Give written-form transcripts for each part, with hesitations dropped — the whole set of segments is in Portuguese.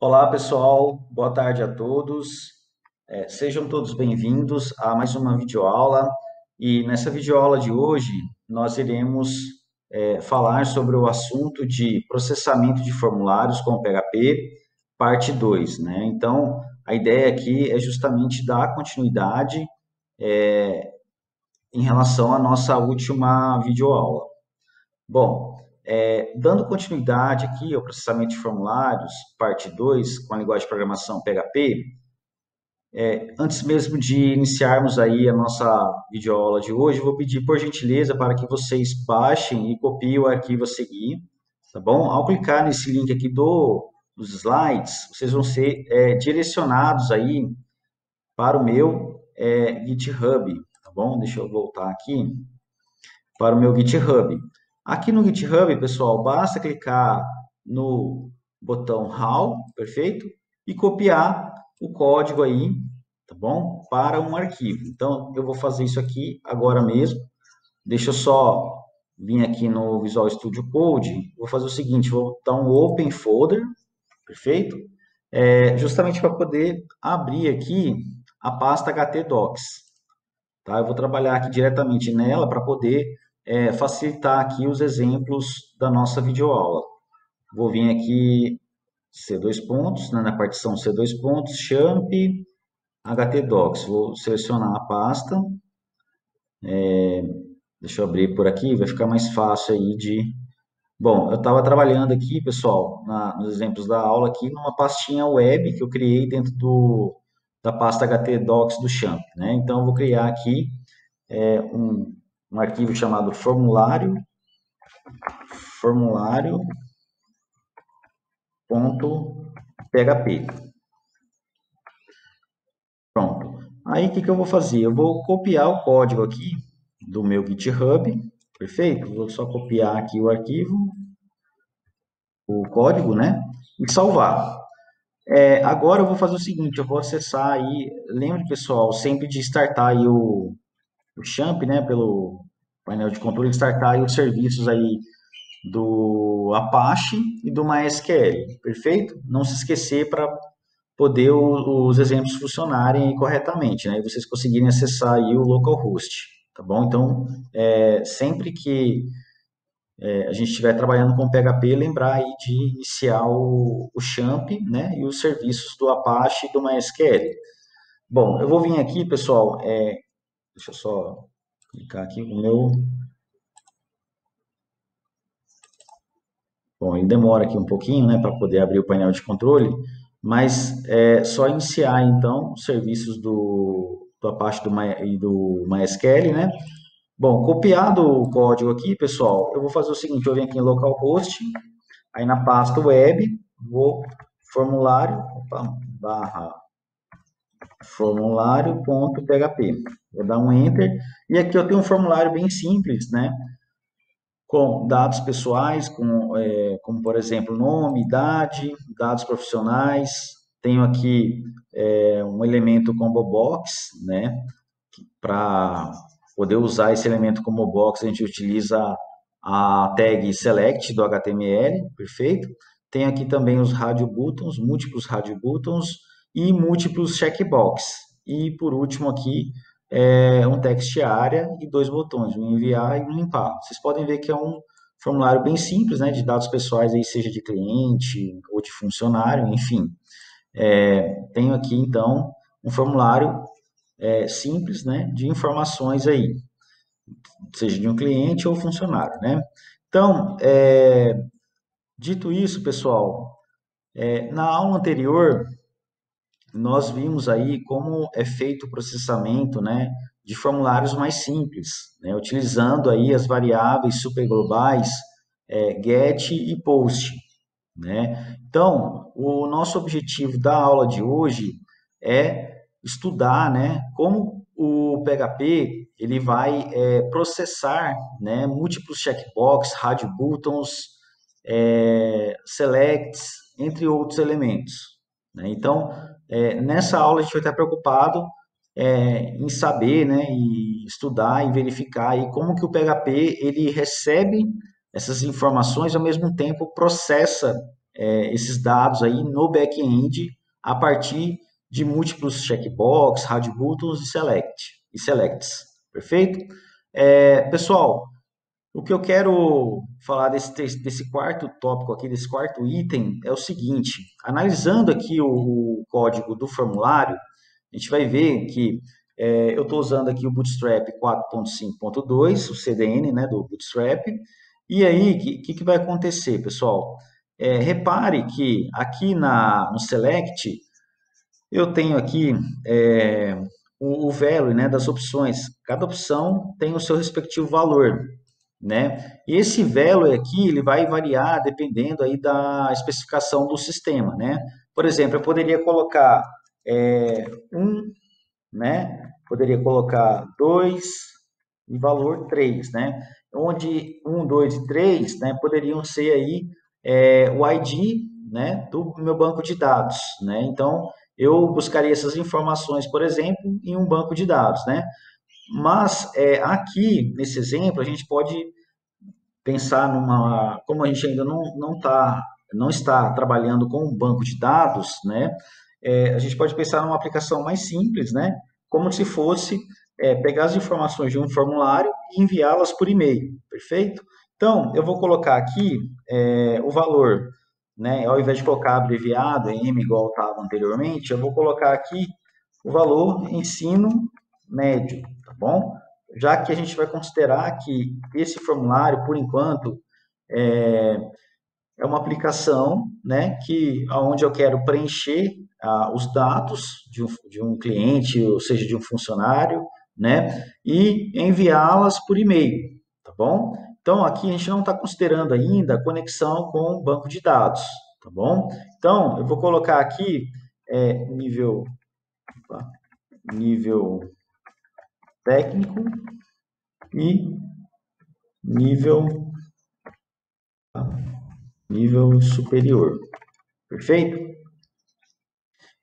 Olá, pessoal. Boa tarde a todos. Sejam todos bem-vindos a mais uma videoaula. E nessa videoaula de hoje, nós iremos falar sobre o assunto de processamento de formulários com PHP, parte 2, né? Então, a ideia aqui é justamente dar continuidade em relação à nossa última videoaula. Bom, dando continuidade aqui ao processamento de formulários, parte 2, com a linguagem de programação PHP, antes mesmo de iniciarmos aí a nossa videoaula de hoje, eu vou pedir por gentileza para que vocês baixem e copiem o arquivo a seguir, tá bom? Ao clicar nesse link aqui dos slides, vocês vão ser direcionados aí para o meu GitHub, tá bom? Deixa eu voltar aqui para o meu GitHub. Aqui no GitHub, pessoal, basta clicar no botão How, perfeito? E copiar o código aí, tá bom? Para um arquivo. Então, eu vou fazer isso aqui agora mesmo. Deixa eu só vir aqui no Visual Studio Code. Vou fazer o seguinte, vou dar um Open Folder, perfeito? Justamente para poder abrir aqui a pasta htdocs. Tá? Eu vou trabalhar aqui diretamente nela para poder facilitar aqui os exemplos da nossa videoaula. Vou vir aqui C2 pontos, né, na partição C2 pontos, champ, htdocs. Vou selecionar a pasta. Deixa eu abrir por aqui, vai ficar mais fácil aí de... Bom, eu estava trabalhando aqui, pessoal, nos exemplos da aula aqui, numa pastinha web que eu criei dentro da pasta htdocs do champ, né? Então, eu vou criar aqui um arquivo chamado formulário.php. Pronto. Aí, o que eu vou fazer? Eu vou copiar o código aqui do meu GitHub, perfeito? Vou só copiar aqui o arquivo, o código, né? E salvar. Agora eu vou fazer o seguinte, eu vou acessar aí, lembre, pessoal, sempre de startar aí o champ, né? Pelo painel de controle, startar aí os serviços aí do Apache e do MySQL, perfeito? Não se esquecer para poder os exemplos funcionarem corretamente, né? E vocês conseguirem acessar aí o localhost, tá bom? Então, sempre que a gente estiver trabalhando com PHP, lembrar aí de iniciar o champ, né? E os serviços do Apache e do MySQL. Bom, eu vou vir aqui, pessoal, deixa eu só clicar aqui no meu... Bom, ele demora aqui um pouquinho, né, para poder abrir o painel de controle, mas é só iniciar, então, os serviços do Apache e do MySQL, né? Bom, copiado o código aqui, pessoal, eu vou fazer o seguinte, eu venho aqui em localhost, aí na pasta web, vou formulário.php, vou dar um enter, e aqui eu tenho um formulário bem simples, né? Com dados pessoais, como por exemplo, nome, idade, dados profissionais. Tenho aqui um elemento combo box, né? Para poder usar esse elemento combo box, a gente utiliza a tag select do HTML, perfeito? Tem aqui também os radio buttons, múltiplos radio buttons e múltiplos checkbox. E por último aqui, um text area e dois botões, um enviar e um limpar. Vocês podem ver que é um formulário bem simples, né, de dados pessoais, aí, seja de cliente ou de funcionário, enfim. Tenho aqui, então, um formulário simples, né, de informações aí, seja de um cliente ou funcionário, né? Então, dito isso, pessoal, na aula anterior, nós vimos aí como é feito o processamento, né, de formulários mais simples, né, utilizando aí as variáveis superglobais get e post, né? Então, o nosso objetivo da aula de hoje é estudar, né, como o PHP ele vai processar, né, múltiplos checkbox, radio buttons, selects, entre outros elementos, né? Então, nessa aula a gente vai estar preocupado em saber, né, e estudar e verificar aí como que o PHP ele recebe essas informações e ao mesmo tempo processa esses dados aí no back-end a partir de múltiplos checkbox, hard buttons e selects, perfeito? Pessoal, o que eu quero falar desse quarto tópico aqui, desse quarto item, é o seguinte: analisando aqui o código do formulário, a gente vai ver que eu estou usando aqui o Bootstrap 4.5.2, o CDN, né, do Bootstrap. E aí, o que vai acontecer, pessoal? Repare que aqui no Select, eu tenho aqui o value, né, das opções. Cada opção tem o seu respectivo valor, né? E esse value aqui, ele vai variar dependendo aí da especificação do sistema, né? Por exemplo, eu poderia colocar 1, né? Poderia colocar 2 e valor 3, né? Onde 1, 2 e 3, né, poderiam ser aí o ID, né, do meu banco de dados, né? Então, eu buscaria essas informações, por exemplo, em um banco de dados, né? Mas aqui, nesse exemplo, a gente pode pensar como a gente ainda não está trabalhando com um banco de dados, né? A gente pode pensar numa aplicação mais simples, né? Como se fosse pegar as informações de um formulário e enviá-las por e-mail, perfeito? Então, eu vou colocar aqui o valor, né? Ao invés de colocar abreviado, M igual estava anteriormente, eu vou colocar aqui o valor ensino médio, tá bom? Já que a gente vai considerar que esse formulário, por enquanto, é, é uma aplicação, né, onde eu quero preencher os dados de um cliente, ou seja, de um funcionário, né, e enviá-las por e-mail, tá bom? Então, aqui a gente não está considerando ainda a conexão com o banco de dados, tá bom? Então, eu vou colocar aqui nível técnico e nível superior. Perfeito?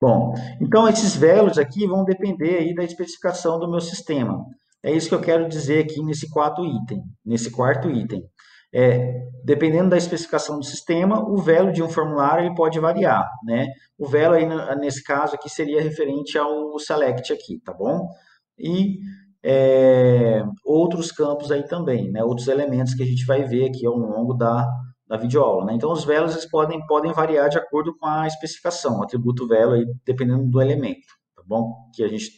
Bom, então esses values aqui vão depender aí da especificação do meu sistema. É isso que eu quero dizer aqui nesse quarto item. Dependendo da especificação do sistema, o value de um formulário ele pode variar, né? O value aí, nesse caso aqui seria referente ao select aqui, tá bom? E outros campos aí também, né? Outros elementos que a gente vai ver aqui ao longo da videoaula, né? Então, os values eles podem variar de acordo com a especificação, o atributo value, aí, dependendo do elemento, tá bom? Que a gente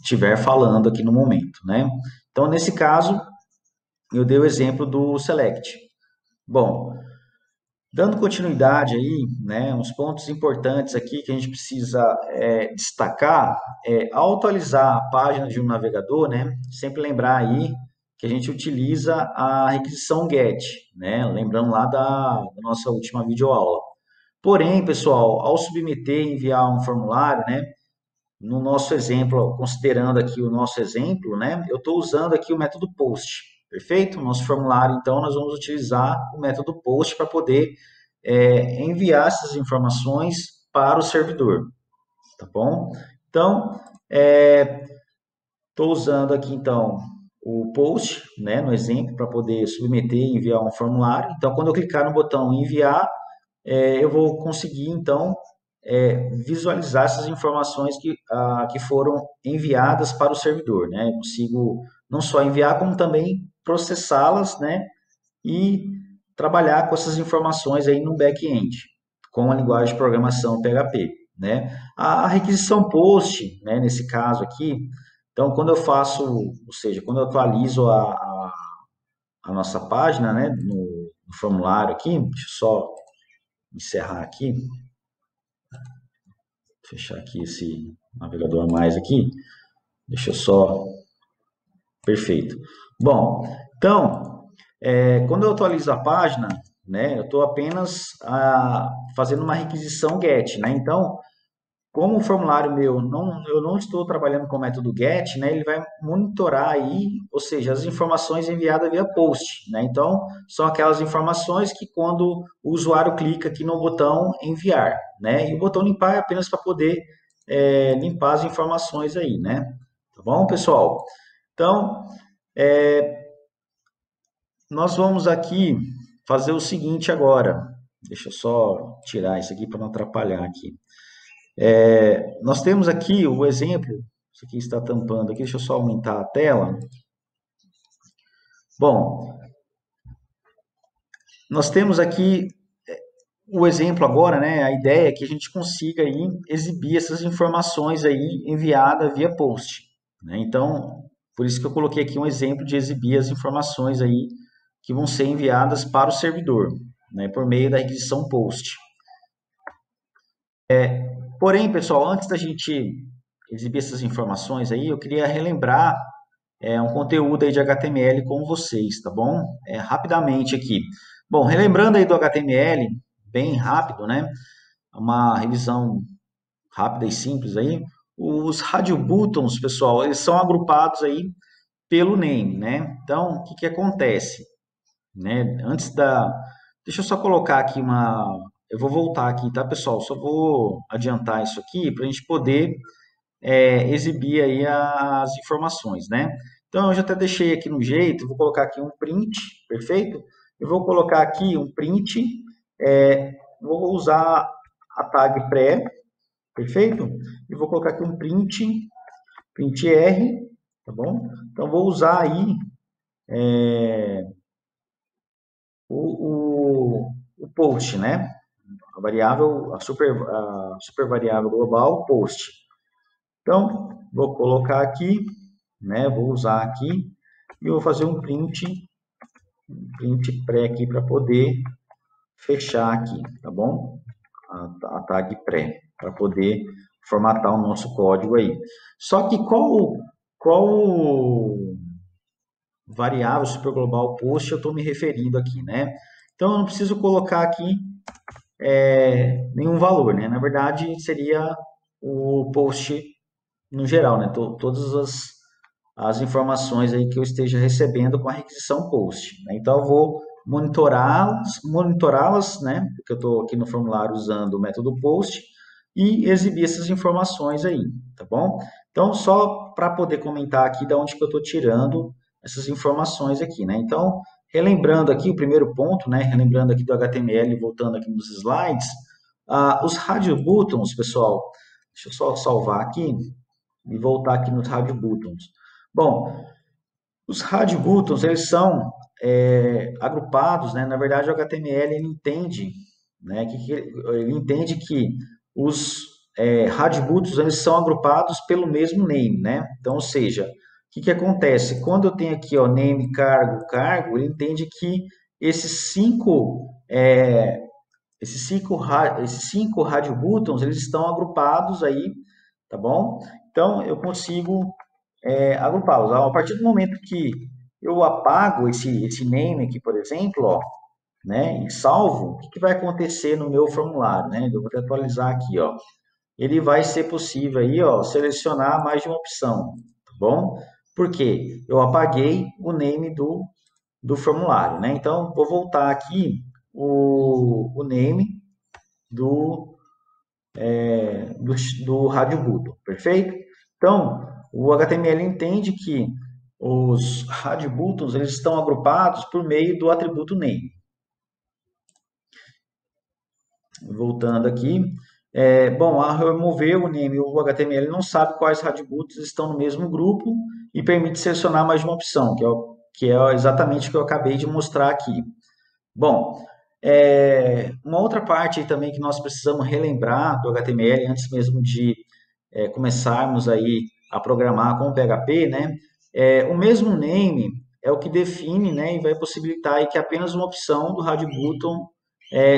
estiver falando aqui no momento, né? Então, nesse caso, eu dei o exemplo do select. Bom, dando continuidade aí, né, uns pontos importantes aqui que a gente precisa destacar, ao atualizar a página de um navegador, né, sempre lembrar aí que a gente utiliza a requisição GET, né, lembrando lá da nossa última videoaula. Porém, pessoal, ao submeter e enviar um formulário, né, no nosso exemplo, considerando aqui o nosso exemplo, né, eu estou usando aqui o método POST, perfeito? Nosso formulário, então, nós vamos utilizar o método POST para poder enviar essas informações para o servidor, tá bom? Então, estou usando aqui, então, o POST, né, no exemplo, para poder submeter e enviar um formulário. Então, quando eu clicar no botão enviar, eu vou conseguir, então, visualizar essas informações que foram enviadas para o servidor, né? Eu consigo não só enviar, como também processá-las, né? E trabalhar com essas informações aí no back-end, com a linguagem de programação PHP, né? A requisição POST, né, nesse caso aqui, então, quando eu faço, ou seja, quando eu atualizo a nossa página, né, no formulário aqui, deixa eu só encerrar aqui, fechar aqui esse navegador a mais aqui, deixa eu só, perfeito. Bom, então, quando eu atualizo a página, né, eu estou apenas fazendo uma requisição GET, né, então, como o formulário meu, eu não estou trabalhando com o método GET, né, ele vai monitorar aí, ou seja, as informações enviadas via POST, né, então, são aquelas informações que quando o usuário clica aqui no botão enviar, né, e o botão limpar é apenas para poder limpar as informações aí, né, tá bom, pessoal? Então, nós vamos aqui fazer o seguinte agora. Deixa eu só tirar isso aqui para não atrapalhar aqui. Nós temos aqui o exemplo, isso aqui está tampando aqui, deixa eu só aumentar a tela. Bom, nós temos aqui o exemplo agora, né? A ideia é que a gente consiga aí exibir essas informações aí enviadas via post, né? Então, por isso que eu coloquei aqui um exemplo de exibir as informações aí que vão ser enviadas para o servidor, né? Por meio da requisição post. Porém, pessoal, antes da gente exibir essas informações aí, eu queria relembrar um conteúdo aí de HTML com vocês, tá bom? Rapidamente aqui. Bom, relembrando aí do HTML, bem rápido, né? Uma revisão rápida e simples aí. Os radio buttons, pessoal, eles são agrupados aí pelo name, né? Então, o que que acontece? Né? Deixa eu só colocar aqui Eu vou voltar aqui, tá, pessoal? Só vou adiantar isso aqui para a gente poder exibir aí as informações, né? Então, eu já até deixei aqui no jeito, vou colocar aqui um print, perfeito? Eu vou colocar aqui um print, vou usar a tag pré, perfeito? E vou colocar aqui um print R, tá bom? Então, vou usar aí o post, né? A variável, a super variável global, post. Então, vou colocar aqui, né? Vou usar aqui e vou fazer um print pré aqui para poder fechar aqui, tá bom? A tag pré, para poder formatar o nosso código aí. Só que qual variável superglobal post eu estou me referindo aqui, né? Então, eu não preciso colocar aqui nenhum valor, né? Na verdade, seria o post no geral, né? Todas as informações aí que eu esteja recebendo com a requisição post, né? Então, eu vou monitorá-las, né? Porque eu estou aqui no formulário usando o método post e exibir essas informações aí, tá bom? Então, só para poder comentar aqui de onde que eu estou tirando essas informações aqui, né? Então, relembrando aqui o primeiro ponto, né? Relembrando aqui do HTML, voltando aqui nos slides, os radio buttons, pessoal, deixa eu só salvar aqui e voltar aqui nos radio buttons. Bom, os radio buttons, eles são agrupados, né? Na verdade, o HTML ele entende, né? Ele entende que os radio buttons eles são agrupados pelo mesmo name, né? Então, ou seja, o que acontece? Quando eu tenho aqui, ó, name, cargo, ele entende que esses cinco radio buttons eles estão agrupados aí, tá bom? Então, eu consigo agrupá-los. A partir do momento que eu apago esse name aqui, por exemplo, ó, né, e salvo, o que vai acontecer no meu formulário, né? Eu vou atualizar aqui, ó. Ele vai ser possível aí, ó, selecionar mais de uma opção, tá bom? Por quê? Eu apaguei o name do formulário, né? Então, vou voltar aqui o name do, do radio button, perfeito? Então, o HTML entende que os radio buttons eles estão agrupados por meio do atributo name. Voltando aqui, bom, ao remover o name, o HTML não sabe quais radio buttons estão no mesmo grupo e permite selecionar mais de uma opção, que é exatamente o que eu acabei de mostrar aqui. Bom, uma outra parte também que nós precisamos relembrar do HTML antes mesmo de começarmos aí a programar com o PHP, né? O mesmo name é o que define, né, e vai possibilitar aí que apenas uma opção do radio button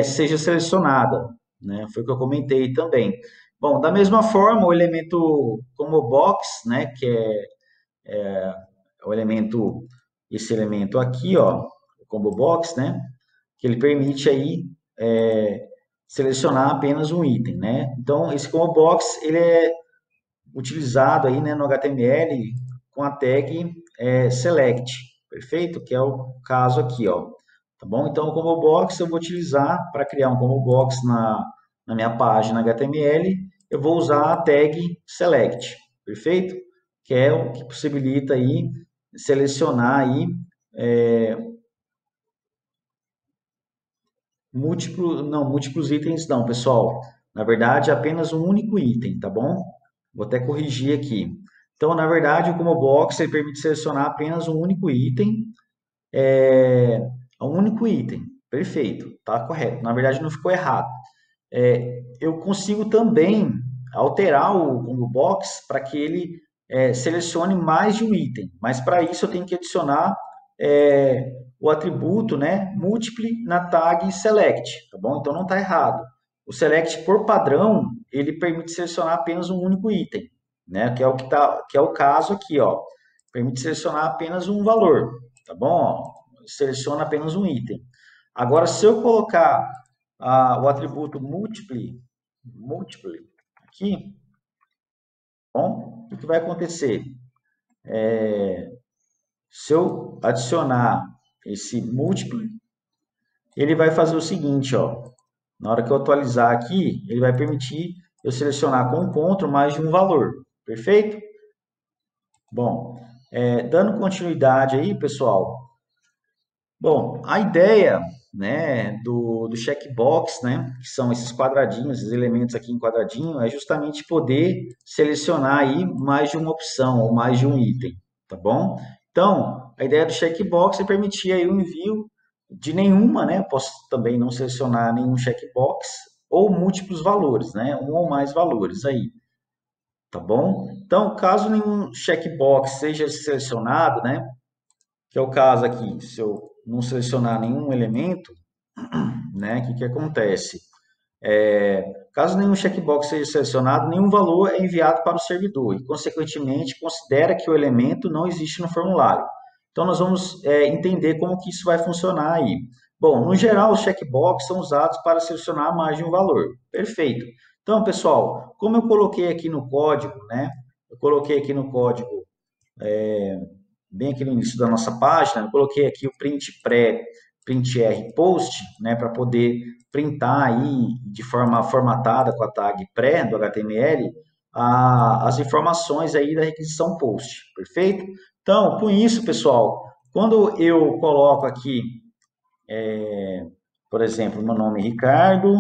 seja selecionada, né? Foi o que eu comentei também. Bom, da mesma forma, o elemento como box, né, que é o elemento, esse elemento aqui, ó, o combo box, né, que ele permite aí selecionar apenas um item, né? Então, esse combo box, ele é utilizado aí, né, no HTML com a tag select, perfeito? Que é o caso aqui, ó. Tá bom? Então, o combo box eu vou utilizar para criar um combo box na minha página HTML, eu vou usar a tag select, perfeito? Que é o que possibilita aí selecionar aí múltiplos itens não, pessoal. Na verdade, é apenas um único item, tá bom? Vou até corrigir aqui. Então, na verdade, o Combo Box ele permite selecionar apenas um único item. Um único item. Perfeito, tá correto. Na verdade, não ficou errado. Eu consigo também alterar o Combo Box para que ele selecione mais de um item. Mas para isso eu tenho que adicionar o atributo, né, múltiplo na tag select, tá bom? Então não está errado. O select por padrão ele permite selecionar apenas um único item, né? Que é o caso aqui, ó. Permite selecionar apenas um valor, tá bom? Ó, seleciona apenas um item. Agora, se eu colocar o atributo múltiplo aqui, bom, o que vai acontecer? Se eu adicionar esse múltiplo, ele vai fazer o seguinte, ó. Na hora que eu atualizar aqui, ele vai permitir eu selecionar com o CTRL mais de um valor. Perfeito? Bom, dando continuidade aí, pessoal. Bom, a ideia, né, do checkbox, né, que são esses quadradinhos, esses elementos aqui em quadradinho, é justamente poder selecionar aí mais de uma opção ou mais de um item, tá bom? Então, a ideia do checkbox é permitir aí o envio de nenhuma, né, posso também não selecionar nenhum checkbox ou múltiplos valores, né, um ou mais valores aí, tá bom? Então, caso nenhum checkbox seja selecionado, né, que é o caso aqui, se eu não selecionar nenhum elemento, né, o que acontece? Caso nenhum checkbox seja selecionado, nenhum valor é enviado para o servidor e, consequentemente, considera que o elemento não existe no formulário. Então, nós vamos entender como que isso vai funcionar aí. Bom, no geral, os checkbox são usados para selecionar mais de um valor. Perfeito. Então, pessoal, como eu coloquei aqui no código, né? Eu coloquei aqui no código bem aqui no início da nossa página, eu coloquei aqui o printr post, né, para poder printar aí de forma formatada com a tag pré do HTML as informações aí da requisição post, perfeito? Então, com isso, pessoal, quando eu coloco aqui, por exemplo, meu nome é Ricardo,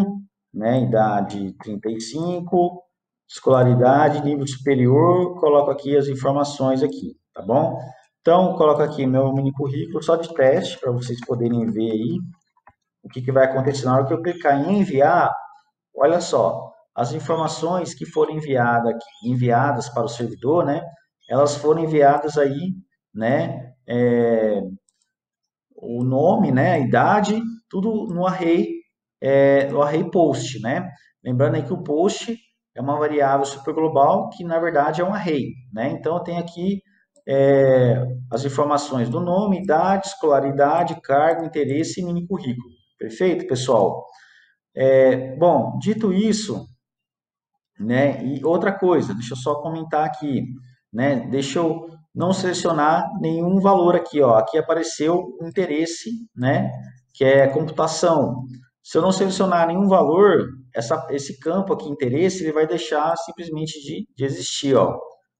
né, idade 35, escolaridade, nível superior, coloco aqui as informações aqui, tá bom? Então, coloco aqui meu mini currículo só de teste, para vocês poderem ver aí o que vai acontecer na hora que eu clicar em enviar. Olha só, as informações que foram enviadas para o servidor, né? Elas foram enviadas aí, né? O nome, né? A idade, tudo no array post, né? Lembrando aí que o post é uma variável superglobal que, na verdade, é um array, né? Então, eu tenho aqui as informações do nome, idade, escolaridade, cargo, interesse e mini currículo. Perfeito, pessoal? Bom, dito isso, né? E outra coisa, deixa eu só comentar aqui, né? Deixa eu não selecionar nenhum valor aqui, ó. Aqui apareceu o interesse, né? Que é computação. Se eu não selecionar nenhum valor, esse campo aqui, interesse, ele vai deixar simplesmente de existir, ó.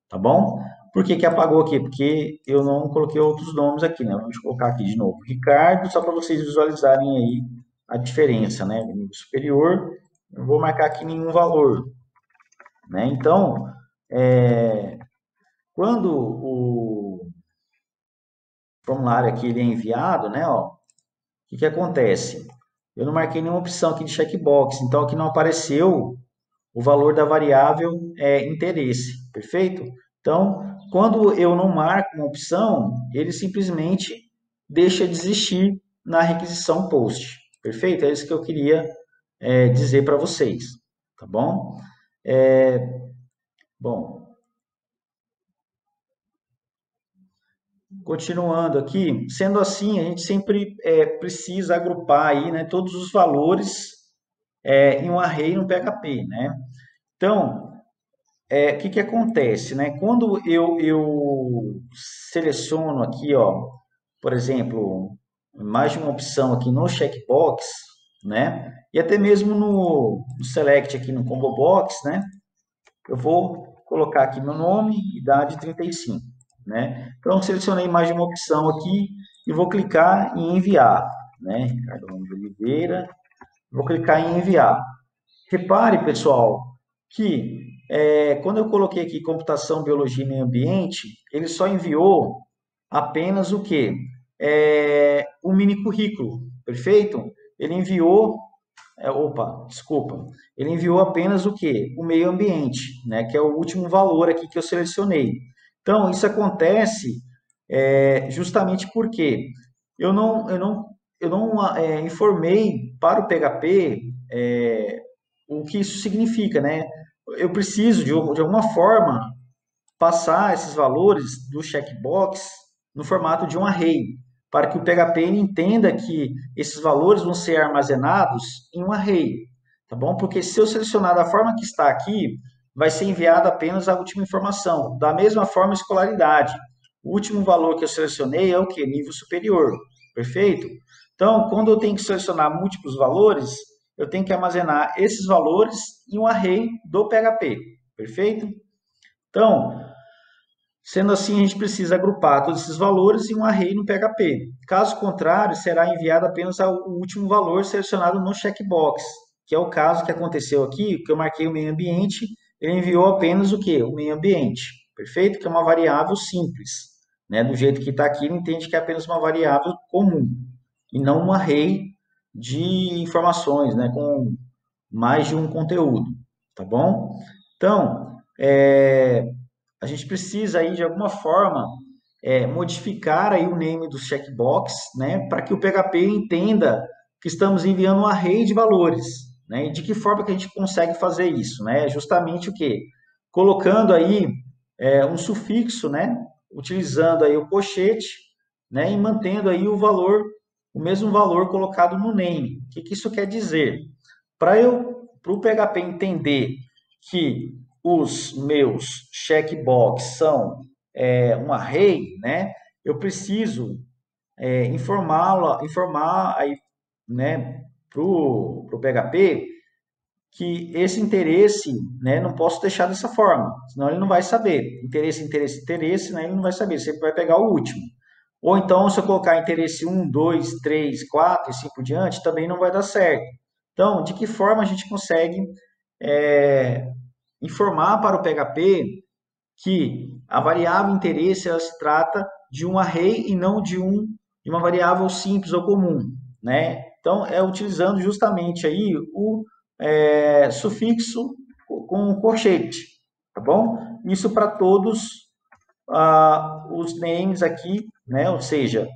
Tá bom? Por que que apagou aqui? Porque eu não coloquei outros nomes aqui, né? Vamos colocar aqui de novo. Ricardo, só para vocês visualizarem aí a diferença, né? Nível superior, não vou marcar aqui nenhum valor, né? Então, quando o formulário aqui ele é enviado, né? Ó, o que acontece? Eu não marquei nenhuma opção aqui de checkbox, então aqui não apareceu o valor da variável interesse, perfeito? Então, quando eu não marco uma opção, ele simplesmente deixa de existir na requisição post, perfeito? É isso que eu queria dizer para vocês, tá bom? Bom, continuando aqui, sendo assim, a gente sempre precisa agrupar aí, né, todos os valores em um array no PHP, né? Então, o que acontece, né? Quando eu seleciono aqui, ó, por exemplo, mais de uma opção aqui no checkbox, né? E até mesmo no select aqui no combo box, né? Eu vou colocar aqui meu nome, idade 35, né? Então, selecionei mais de uma opção aqui e vou clicar em enviar, né? Ricardo Oliveira, Vou clicar em enviar. Repare, pessoal, que quando eu coloquei aqui computação, biologia e meio ambiente, ele só enviou apenas o quê? O mini currículo, perfeito? Ele enviou, desculpa, ele enviou apenas o quê? O meio ambiente, né? Que é o último valor aqui que eu selecionei. Então, isso acontece justamente porque eu não informei para o PHP o que isso significa, né? Eu preciso, de alguma forma, passar esses valores do checkbox no formato de um array, para que o PHP entenda que esses valores vão ser armazenados em um array, tá bom? Porque se eu selecionar da forma que está aqui, vai ser enviada apenas a última informação. Da mesma forma, escolaridade. O último valor que eu selecionei é o que? Nível superior, perfeito? Então, quando eu tenho que selecionar múltiplos valores, eu tenho que armazenar esses valores em um array do PHP, perfeito? Então, sendo assim, a gente precisa agrupar todos esses valores em um array no PHP. Caso contrário, será enviado apenas o último valor selecionado no checkbox, que é o caso que aconteceu aqui, que eu marquei o meio ambiente, ele enviou apenas o quê? O meio ambiente, perfeito? Que é uma variável simples. Né? Do jeito que está aqui, ele entende que é apenas uma variável comum, e não um array de informações, né? Com mais de um conteúdo, tá bom? Então, a gente precisa aí de alguma forma modificar aí o name do checkbox, né, para que o PHP entenda que estamos enviando um array de valores, né? E de que forma que a gente consegue fazer isso, né? Justamente o quê? Colocando aí um sufixo, né, utilizando aí o colchete, né, e mantendo aí o mesmo valor colocado no name. O que isso quer dizer? Para o PHP entender que os meus checkbox são um array, né? Eu preciso informar aí, né, pro PHP que esse interesse, né, não posso deixar dessa forma, senão ele não vai saber. Interesse, interesse, interesse, né, ele não vai saber, sempre vai pegar o último. Ou então, se eu colocar interesse 1, 2, 3, 4 e assim por diante, também não vai dar certo. Então, de que forma a gente consegue é, informar para o PHP que a variável interesse ela se trata de um array e não de uma variável simples ou comum, né? Então, utilizando justamente aí o sufixo com colchete, tá bom? Isso para todos os names aqui, né? Ou seja,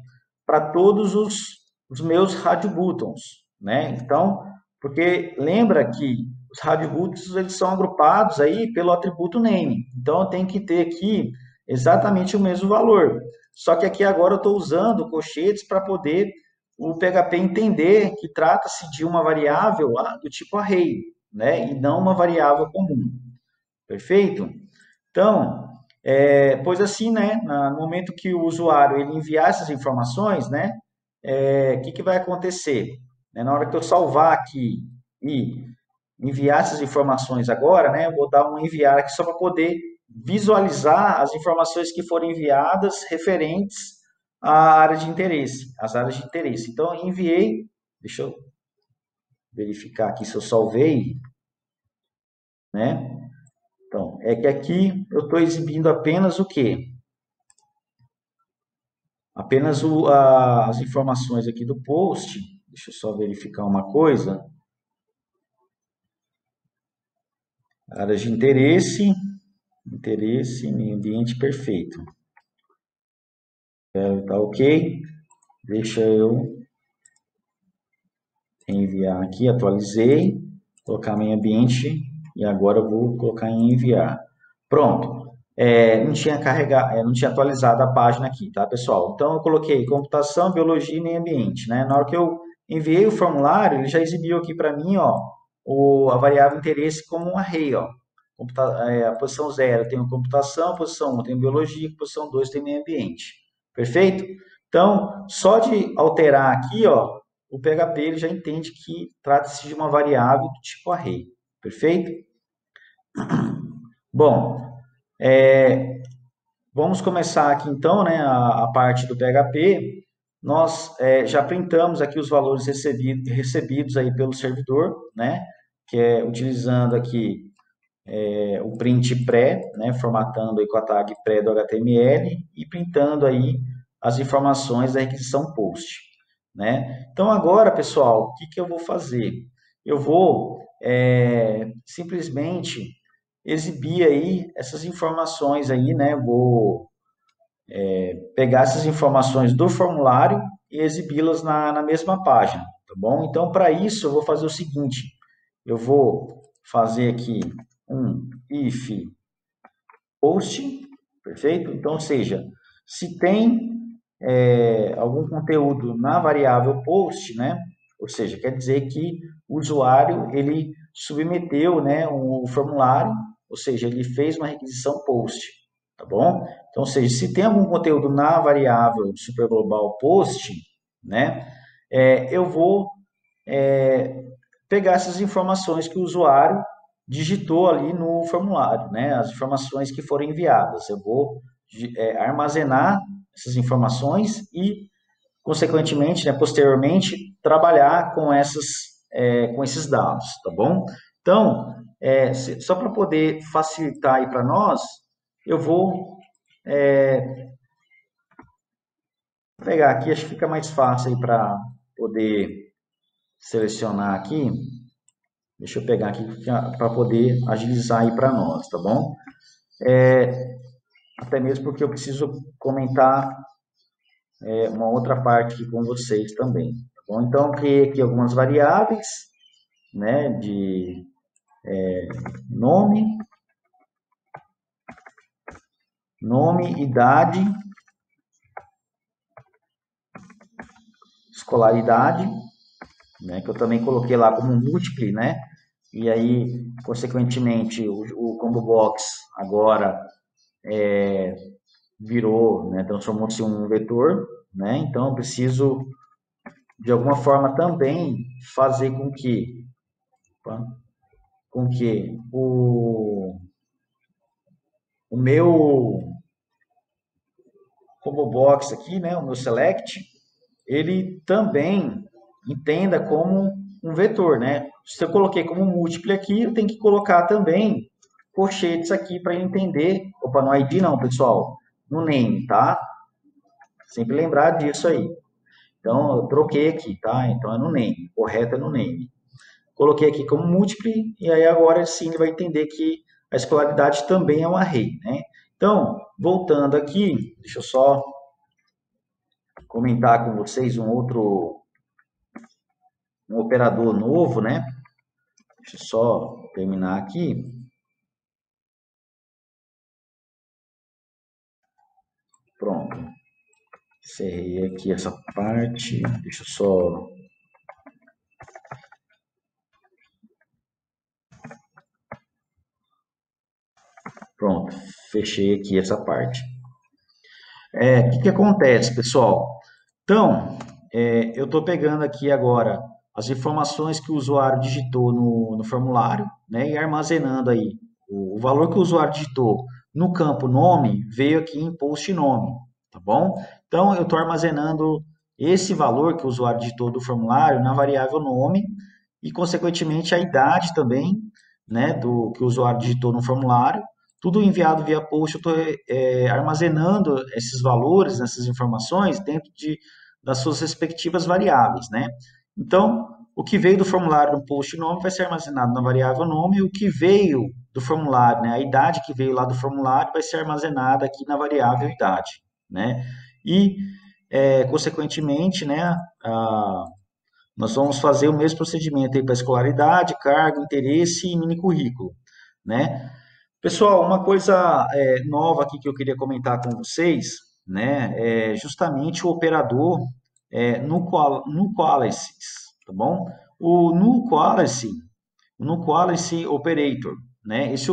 para todos os meus radio buttons, né? Então, porque lembra que os radio buttons eles são agrupados aí pelo atributo name. Então, eu tenho que ter aqui exatamente o mesmo valor. Só que aqui agora eu estou usando colchetes para poder o PHP entender que trata-se de uma variável do tipo array, né? E não uma variável comum. Perfeito? Então, pois assim, né, no momento que o usuário ele enviar essas informações, né, que vai acontecer? Na hora que eu salvar aqui e enviar essas informações agora, né, eu vou dar um enviar aqui só para poder visualizar as informações que foram enviadas referentes à área de interesse, às áreas de interesse. Então, eu enviei, deixa eu verificar aqui se eu salvei, né? Então, é que aqui eu estou exibindo apenas o quê? Apenas as informações aqui do post. Deixa eu só verificar uma coisa. Áreas de interesse, meio ambiente perfeito. Tá ok? Deixa eu enviar aqui, atualizei, colocar meio ambiente e agora eu vou colocar em enviar. Pronto. Não tinha atualizado a página aqui, tá, pessoal? Então eu coloquei computação, biologia e meio ambiente, né? Na hora que eu enviei o formulário, ele já exibiu aqui para mim, ó, a variável interesse como um array, ó. A posição 0 tem computação, a posição 1 tem biologia, a posição 2 tem meio ambiente. Perfeito? Então, só de alterar aqui, ó, o PHP ele já entende que trata-se de uma variável do tipo array. Perfeito? Bom, vamos começar aqui então, né, a parte do PHP, nós já printamos aqui os valores recebidos aí pelo servidor, né? Que é utilizando aqui o print pré, né? Formatando aí com a tag pré do HTML e printando aí as informações da requisição post, né? Então agora, pessoal, o que que eu vou fazer? Eu vou simplesmente exibir aí essas informações aí, né? Vou pegar essas informações do formulário e exibi-las na mesma página, tá bom? Então, para isso, eu vou fazer o seguinte, eu vou fazer aqui um if post, perfeito? Então, ou seja, se tem algum conteúdo na variável post, né? Ou seja, quer dizer que o usuário, ele submeteu, né, um formulário, ou seja, ele fez uma requisição post, tá bom? Então, ou seja, se tem algum conteúdo na variável superglobal post, né, eu vou pegar essas informações que o usuário digitou ali no formulário, né, as informações que foram enviadas. Eu vou armazenar essas informações e, consequentemente, né, posteriormente, trabalhar com esses dados, tá bom? Então, só para poder facilitar aí para nós, eu vou pegar aqui, acho que fica mais fácil aí para poder selecionar aqui. Deixa eu pegar aqui para poder agilizar aí para nós, tá bom? Até mesmo porque eu preciso comentar uma outra parte aqui com vocês também, tá bom? Então, eu criei aqui algumas variáveis, né, de nome, idade, escolaridade, né, que eu também coloquei lá como múltiplo, né? E aí, consequentemente, o combo box agora virou, né, transformou-se em um vetor, né? Então, eu preciso de alguma forma também fazer com que o meu combo box aqui, né, o meu select, ele também entenda como um vetor, né? Se eu coloquei como múltiplo aqui, eu tenho que colocar também colchetes aqui para entender. Opa, no ID não, pessoal, no name, tá? Sempre lembrar disso aí. Então, eu troquei aqui, tá? Então, é no name, correto é no name. Coloquei aqui como múltiplo, e aí agora sim ele vai entender que a escolaridade também é um array, né? Então, voltando aqui, deixa eu só comentar com vocês um operador novo, né? Deixa eu só terminar aqui. Pronto. Encerrei aqui essa parte. Deixa eu só... Pronto. Fechei aqui essa parte. O que acontece, pessoal? Então, eu estou pegando aqui agora as informações que o usuário digitou no formulário, né, e armazenando aí o valor que o usuário digitou no campo nome veio aqui em post nome, tá bom? Então, eu estou armazenando esse valor que o usuário digitou do formulário na variável nome e, consequentemente, a idade também, né, do que o usuário digitou no formulário. Tudo enviado via post, eu estou armazenando esses valores, essas informações dentro das suas respectivas variáveis, né? Então, o que veio do formulário no post nome vai ser armazenado na variável nome, e o que veio do formulário, né, a idade que veio lá do formulário vai ser armazenada aqui na variável idade, né? E, consequentemente, né, nós vamos fazer o mesmo procedimento aí para escolaridade, cargo, interesse e mini currículo, né? Pessoal, uma coisa nova aqui que eu queria comentar com vocês, né, é justamente o operador no qualities, tá bom? O no quality operator, né? Esse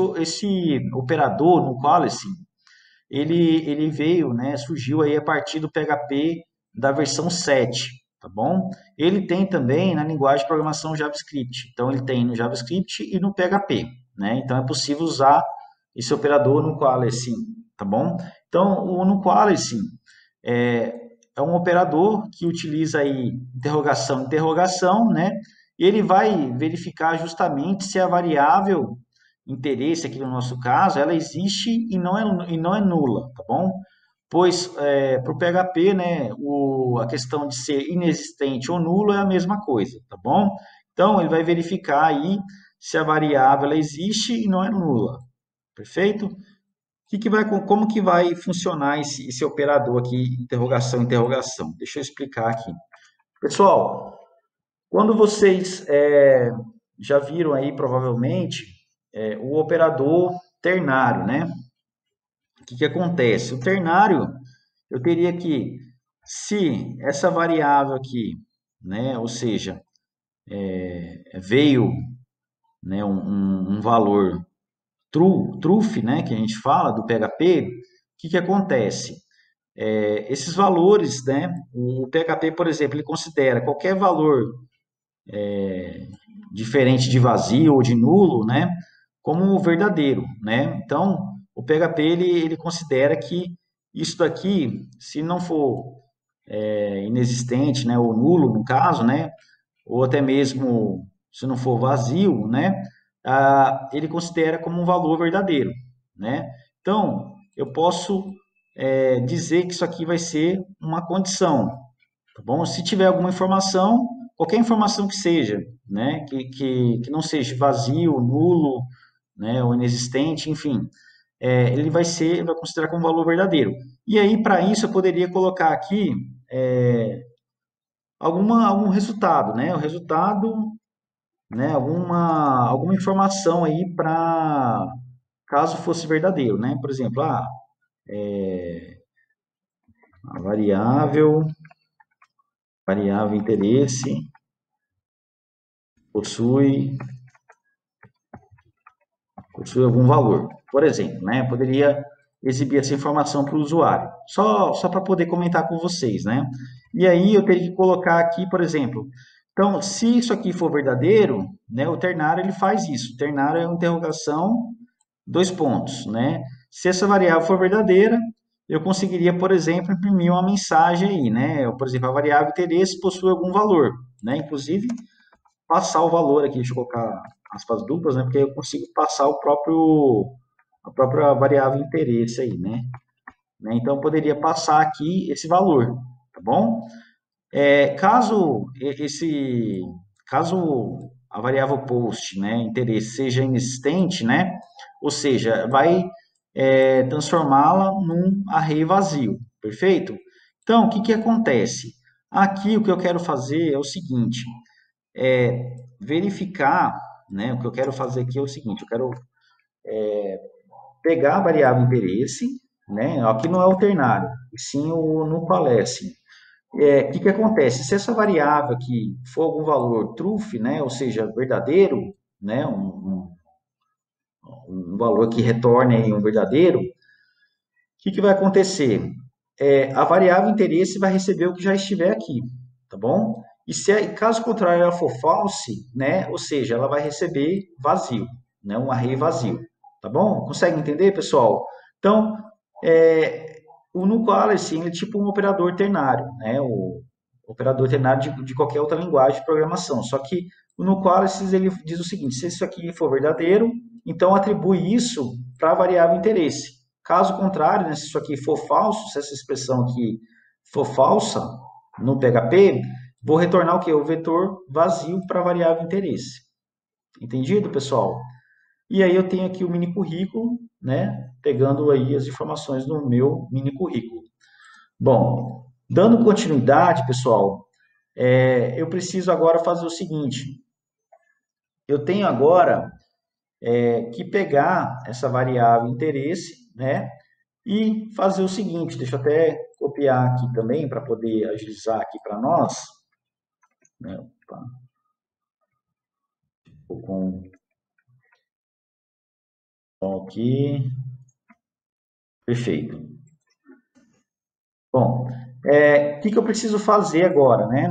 operador no quality, ele veio, né, surgiu aí a partir do PHP da versão 7, tá bom? Ele tem também na linguagem de programação JavaScript. Então, ele tem no JavaScript e no PHP, né? Então, é possível usar esse operador no quality, tá bom? Então, o no quality é é um operador que utiliza aí interrogação, interrogação, né? E ele vai verificar justamente se a variável interesse, aqui no nosso caso, ela existe e não é nula, tá bom? Pois para o PHP, né, a questão de ser inexistente ou nulo é a mesma coisa, tá bom? Então, ele vai verificar aí se a variável ela existe e não é nula, perfeito? Como que vai funcionar esse operador aqui, interrogação, interrogação? Deixa eu explicar aqui. Pessoal, quando vocês já viram aí, provavelmente, o operador ternário, né? O que acontece? O ternário, eu teria que, se essa variável aqui, né? Ou seja, veio, né, um valor truth, né? Que a gente fala do PHP, o que acontece? Esses valores, né? O PHP, por exemplo, ele considera qualquer valor diferente de vazio ou de nulo, né, como verdadeiro, né? Então, o PHP ele considera que isso daqui, se não for inexistente, né, ou nulo no caso, né, ou até mesmo se não for vazio, né, ele considera como um valor verdadeiro, né? Então, eu posso dizer que isso aqui vai ser uma condição, tá bom? Se tiver alguma informação, qualquer informação que seja, né, que não seja vazio, nulo, né, ou inexistente, enfim, ele vai considerar como valor verdadeiro. E aí, para isso, eu poderia colocar aqui algum resultado, né, o resultado, né, alguma informação aí para caso fosse verdadeiro, né, por exemplo, a variável interesse possui algum valor. Por exemplo, né? Poderia exibir essa informação para o usuário, só para poder comentar com vocês, né? E aí eu teria que colocar aqui, por exemplo, então, se isso aqui for verdadeiro, né, o ternário ele faz isso. O ternário é uma interrogação, dois pontos, né? Se essa variável for verdadeira, eu conseguiria, por exemplo, imprimir uma mensagem aí, né? Por exemplo, a variável interesse possui algum valor, né? Inclusive, passar o valor aqui, deixa eu colocar aspas duplas, né? Porque eu consigo passar a própria variável interesse aí, né? Então, eu poderia passar aqui esse valor, tá bom? Caso a variável post, né, interesse seja inexistente, né? Ou seja, vai transformá-la num array vazio, perfeito? Então, o que acontece? Aqui o que eu quero fazer é o seguinte, verificar, né? O que eu quero fazer aqui é o seguinte, eu quero pegar a variável interesse, né? Aqui não é o ternário, e sim o no qualescing. O que acontece? Se essa variável aqui for algum valor truth, né? Ou seja, verdadeiro, né? Um valor que retorne um verdadeiro, o que vai acontecer? A variável interesse vai receber o que já estiver aqui, tá bom? E caso contrário ela for false, né? Ou seja, ela vai receber vazio, né? Um array vazio, tá bom? Consegue entender, pessoal? Então, o null assim, ele é tipo um operador ternário, né? O operador ternário de qualquer outra linguagem de programação. Só que o null ele diz o seguinte: se isso aqui for verdadeiro, então atribui isso para a variável interesse. Caso contrário, né, se isso aqui for falso, se essa expressão aqui for falsa no PHP, vou retornar o quê? O vetor vazio para a variável interesse. Entendido, pessoal? E aí eu tenho aqui o mini currículo, né? Pegando aí as informações no meu mini currículo. Bom, dando continuidade, pessoal, eu preciso agora fazer o seguinte. Eu tenho agora que pegar essa variável interesse, né? E fazer o seguinte, deixa eu até copiar aqui também para poder agilizar aqui para nós, né? Com aqui, perfeito. Bom, que eu preciso fazer agora, né?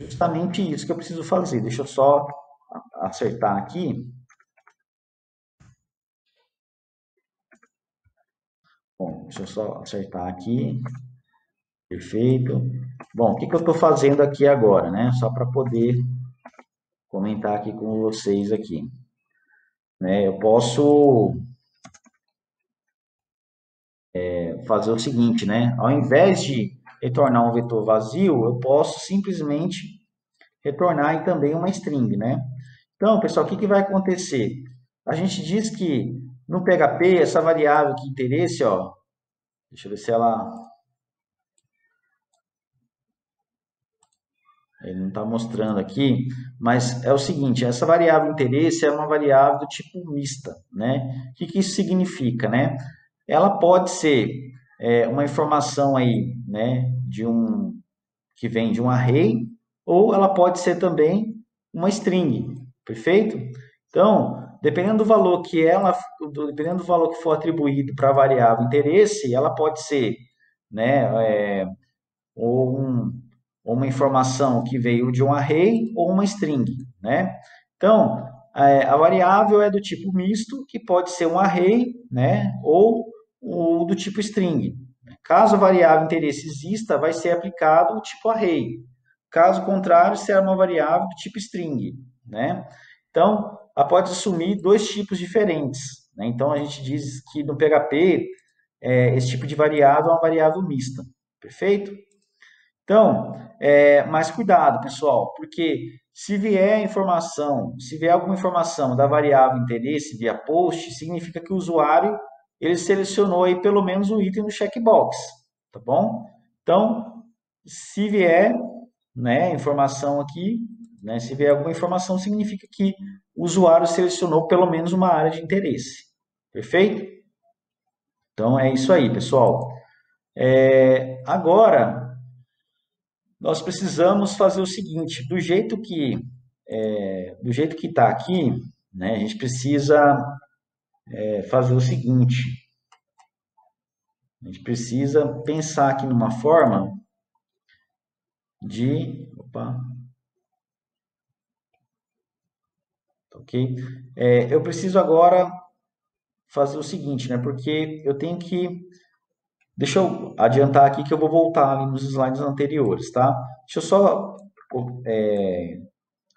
Justamente isso que eu preciso fazer. Deixa eu só acertar aqui. Bom, deixa eu só acertar aqui. Perfeito. Bom, o que eu estou fazendo aqui agora, né? Só para poder comentar aqui com vocês aqui, né? Eu posso fazer o seguinte, né? Ao invés de retornar um vetor vazio, eu posso simplesmente retornar aí também uma string, né? Então, pessoal, o que vai acontecer? A gente diz que no PHP, essa variável de interesse, ó, deixa eu ver se ela... Ele não está mostrando aqui, mas é o seguinte, essa variável interesse é uma variável do tipo mista, né? O que isso significa, né? Ela pode ser uma informação aí, né, que vem de um array, ou ela pode ser também uma string, perfeito? Então, dependendo do valor que for atribuído para a variável interesse, ela pode ser, né, ou uma informação que veio de um array ou uma string, né? Então, a variável é do tipo misto, que pode ser um array, né, ou do tipo string. Caso a variável interesse exista, vai ser aplicado o tipo array. Caso contrário, será uma variável do tipo string, né? Então, ela pode assumir dois tipos diferentes, né? Então, a gente diz que no PHP, esse tipo de variável é uma variável mista, perfeito? Então, mas cuidado, pessoal, porque se vier alguma informação da variável interesse via post, significa que o usuário ele selecionou aí pelo menos um item no checkbox, tá bom? Então, se vier, né, informação aqui, né, se vier alguma informação, significa que o usuário selecionou pelo menos uma área de interesse, perfeito? Então, é isso aí, pessoal. Agora, nós precisamos fazer o seguinte, do jeito que está aqui, né, a gente precisa fazer o seguinte, a gente precisa pensar aqui numa forma ok? Eu preciso agora fazer o seguinte, né, porque eu tenho que, deixa eu adiantar aqui que eu vou voltar ali nos slides anteriores, tá? Deixa eu só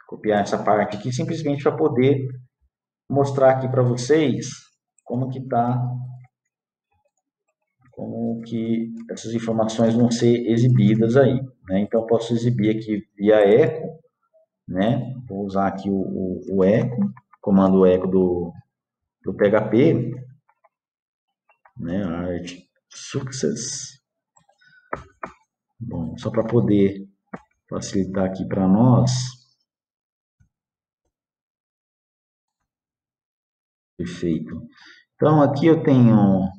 copiar essa parte aqui, simplesmente para poder mostrar aqui para vocês como que tá, como que essas informações vão ser exibidas aí, né? Então, eu posso exibir aqui via echo, né? Vou usar aqui o echo, comando echo do PHP, né? Art success. Bom, só para poder facilitar aqui para nós. Perfeito. Então, aqui eu tenho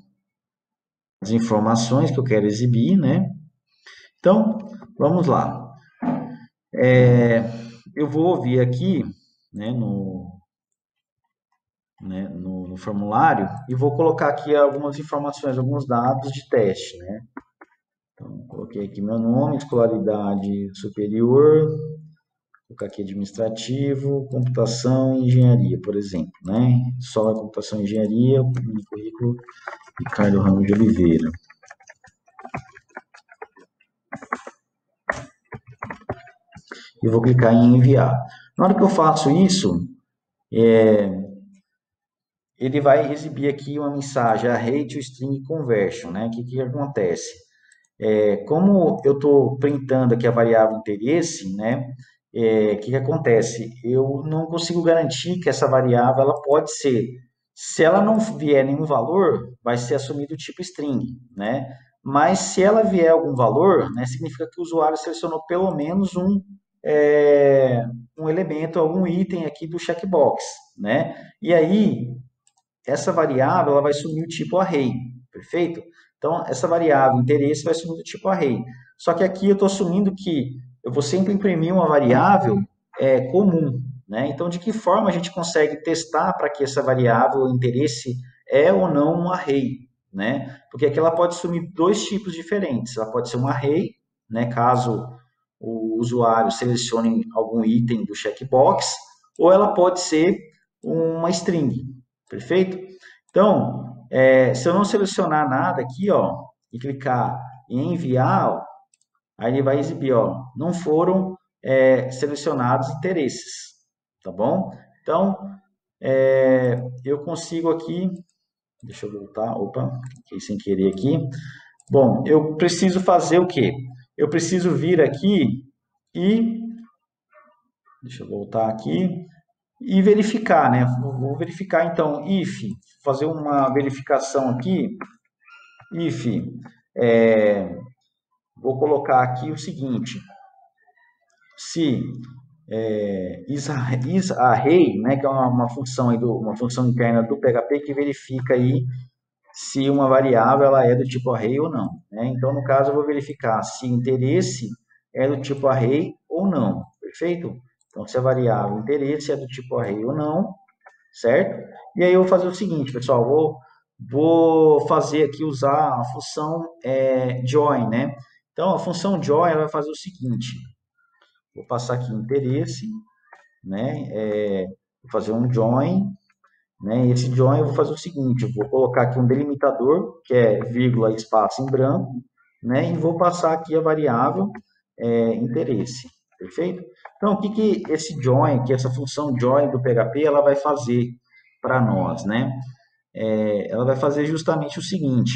as informações que eu quero exibir, né? Então, vamos lá. Eu vou vir aqui, né, no formulário e vou colocar aqui algumas informações, alguns dados de teste, né? Então, coloquei aqui meu nome, escolaridade superior, vou colocar aqui administrativo, computação e engenharia, por exemplo, né? Só a computação e engenharia, no currículo Ricardo Ramos de Oliveira. E vou clicar em enviar. Na hora que eu faço isso, ele vai exibir aqui uma mensagem, array to string conversion, né? O que acontece? Como eu estou printando aqui a variável interesse, né? O que acontece? Eu não consigo garantir que essa variável ela pode ser, se ela não vier nenhum valor, vai ser assumido o tipo string, né? Mas se ela vier algum valor, né, significa que o usuário selecionou pelo menos um elemento, algum item aqui do checkbox, né? E aí, essa variável ela vai assumir o tipo array, perfeito? Então, essa variável interesse vai assumir o tipo array. Só que aqui eu estou assumindo que eu vou sempre imprimir uma variável comum, né? Então, de que forma a gente consegue testar para que essa variável interesse é ou não um array, né? Porque aqui ela pode assumir dois tipos diferentes. Ela pode ser um array, né? Caso o usuário selecione algum item do checkbox, ou ela pode ser uma string, perfeito? Então, se eu não selecionar nada aqui, ó, e clicar em enviar, Aí ele vai exibir, ó, não foram selecionados interesses, tá bom? Então, eu consigo aqui, deixa eu voltar, opa, cliquei sem querer aqui. Bom, eu preciso fazer o quê? Eu preciso vir aqui e, deixa eu voltar aqui, e verificar, né? Vou verificar então, if, fazer uma verificação aqui, if, é, vou colocar aqui o seguinte, se isArray, né, que é uma função aí uma função interna do PHP que verifica aí se uma variável ela é do tipo array ou não, né? Então, no caso, eu vou verificar se interesse é do tipo array ou não, perfeito? Então, se a variável interesse é do tipo array ou não, certo? E aí eu vou fazer o seguinte, pessoal, vou fazer aqui usar a função join, né? Então, a função join ela vai fazer o seguinte, vou passar aqui interesse, né? Vou fazer um join, né? Esse join eu vou fazer o seguinte, eu vou colocar aqui um delimitador, que é vírgula espaço em branco, né? E vou passar aqui a variável interesse, perfeito? Então, o que esse join, que essa função join do PHP, ela vai fazer para nós, né? Ela vai fazer justamente o seguinte,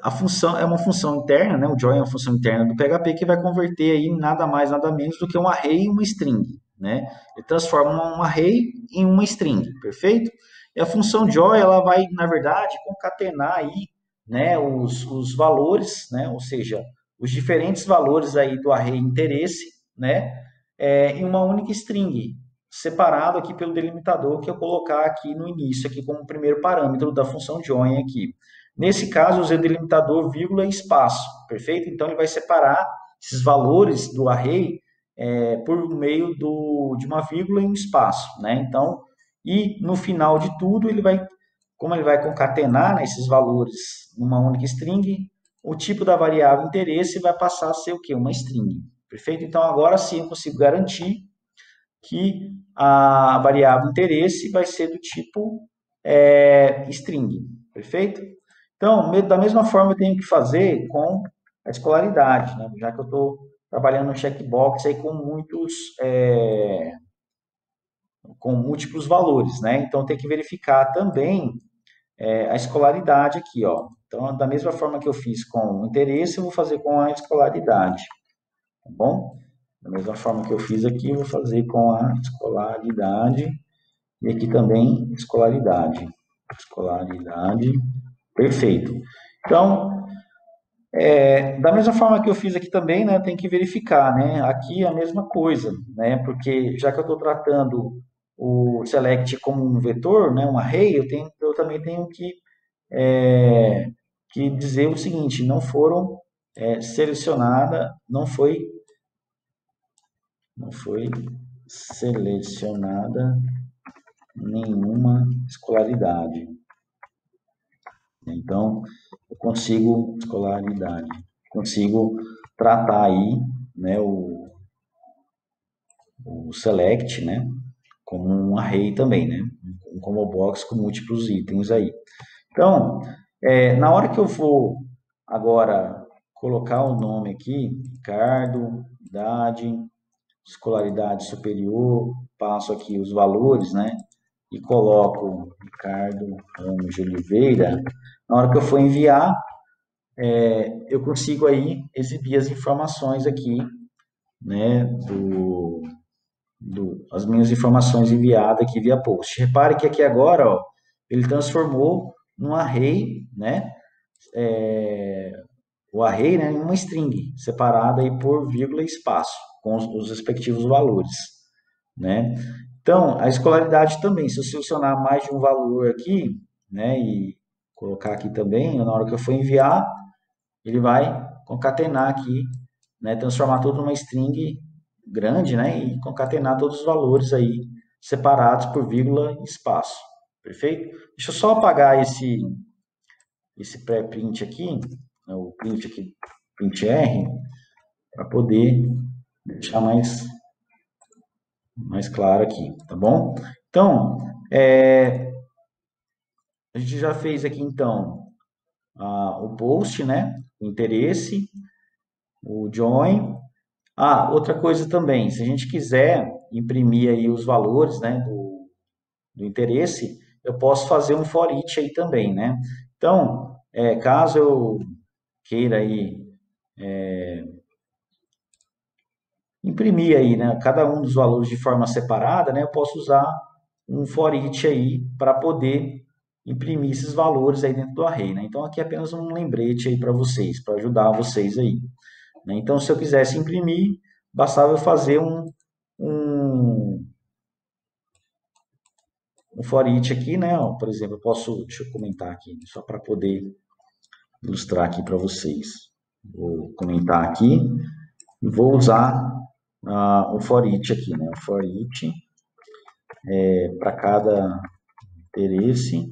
a função é uma função interna, né? O join é uma função interna do PHP que vai converter aí nada mais, nada menos do que um array em uma string, né? Ele transforma um array em uma string, perfeito? E a função join, ela vai, na verdade, concatenar aí, né, os valores, né? Ou seja, os diferentes valores aí do array interesse, né? Em uma única string, separado aqui pelo delimitador que eu colocar aqui no início, aqui como primeiro parâmetro da função join aqui. Nesse caso, eu usei o delimitador vírgula e espaço, perfeito? Então, ele vai separar esses valores do array por meio de uma vírgula e um espaço, né? Então, e no final de tudo, como ele vai concatenar, né, esses valores numa única string, o tipo da variável interesse vai passar a ser o quê? Uma string, perfeito? Então, agora sim eu consigo garantir que a variável interesse vai ser do tipo string, perfeito? Então, da mesma forma, eu tenho que fazer com a escolaridade, né? Já que eu estou trabalhando no checkbox aí com múltiplos valores, né? Então, tem que verificar também a escolaridade aqui, ó. Então, da mesma forma que eu fiz com o interesse, eu vou fazer com a escolaridade, tá bom? Da mesma forma que eu fiz aqui, eu vou fazer com a escolaridade e aqui também escolaridade. Escolaridade, perfeito. Então, da mesma forma que eu fiz aqui também, né, tem que verificar, né? Aqui é a mesma coisa, né? Porque já que eu estou tratando o select como um vetor, né, um array, eu também tenho que dizer o seguinte: não foram selecionada, não foi selecionada nenhuma escolaridade. Então, eu consigo escolaridade, consigo tratar aí, né, o select, né, como um array também, né, um combo box com múltiplos itens aí. Então, na hora que eu for agora colocar o nome aqui, Ricardo, idade, escolaridade superior, passo aqui os valores, né, e coloco Ricardo Ramos de Oliveira, na hora que eu for enviar, eu consigo aí exibir as informações aqui, né, as minhas informações enviadas aqui via post. Repare que aqui agora, ó, ele transformou num array, né, o array, né, em uma string, separada aí por vírgula e espaço, com os respectivos valores, né. Então, a escolaridade também, se eu selecionar mais de um valor aqui, né, e colocar aqui também, na hora que eu for enviar, ele vai concatenar aqui, né, transformar tudo numa string grande, né, e concatenar todos os valores aí separados por vírgula e espaço. Perfeito? Deixa eu só apagar esse pré-print aqui, né, o print aqui, print R, para poder deixar mais claro aqui, tá bom? Então, a gente já fez aqui então o post, né, o interesse, o join. Outra coisa também, se a gente quiser imprimir aí os valores, né, do interesse, eu posso fazer um for each aí também, né? Então, caso eu queira aí imprimir aí, né, cada um dos valores de forma separada, né, eu posso usar um for each aí para poder imprimir esses valores aí dentro do array, né? Então, aqui é apenas um lembrete aí para vocês, para ajudar vocês aí, né? Então, se eu quisesse imprimir, bastava eu fazer um, um for each aqui, né? Ó, por exemplo, deixa eu comentar aqui, só para poder ilustrar aqui para vocês. Vou comentar aqui e vou usar o for each aqui, né? O for each para cada interesse,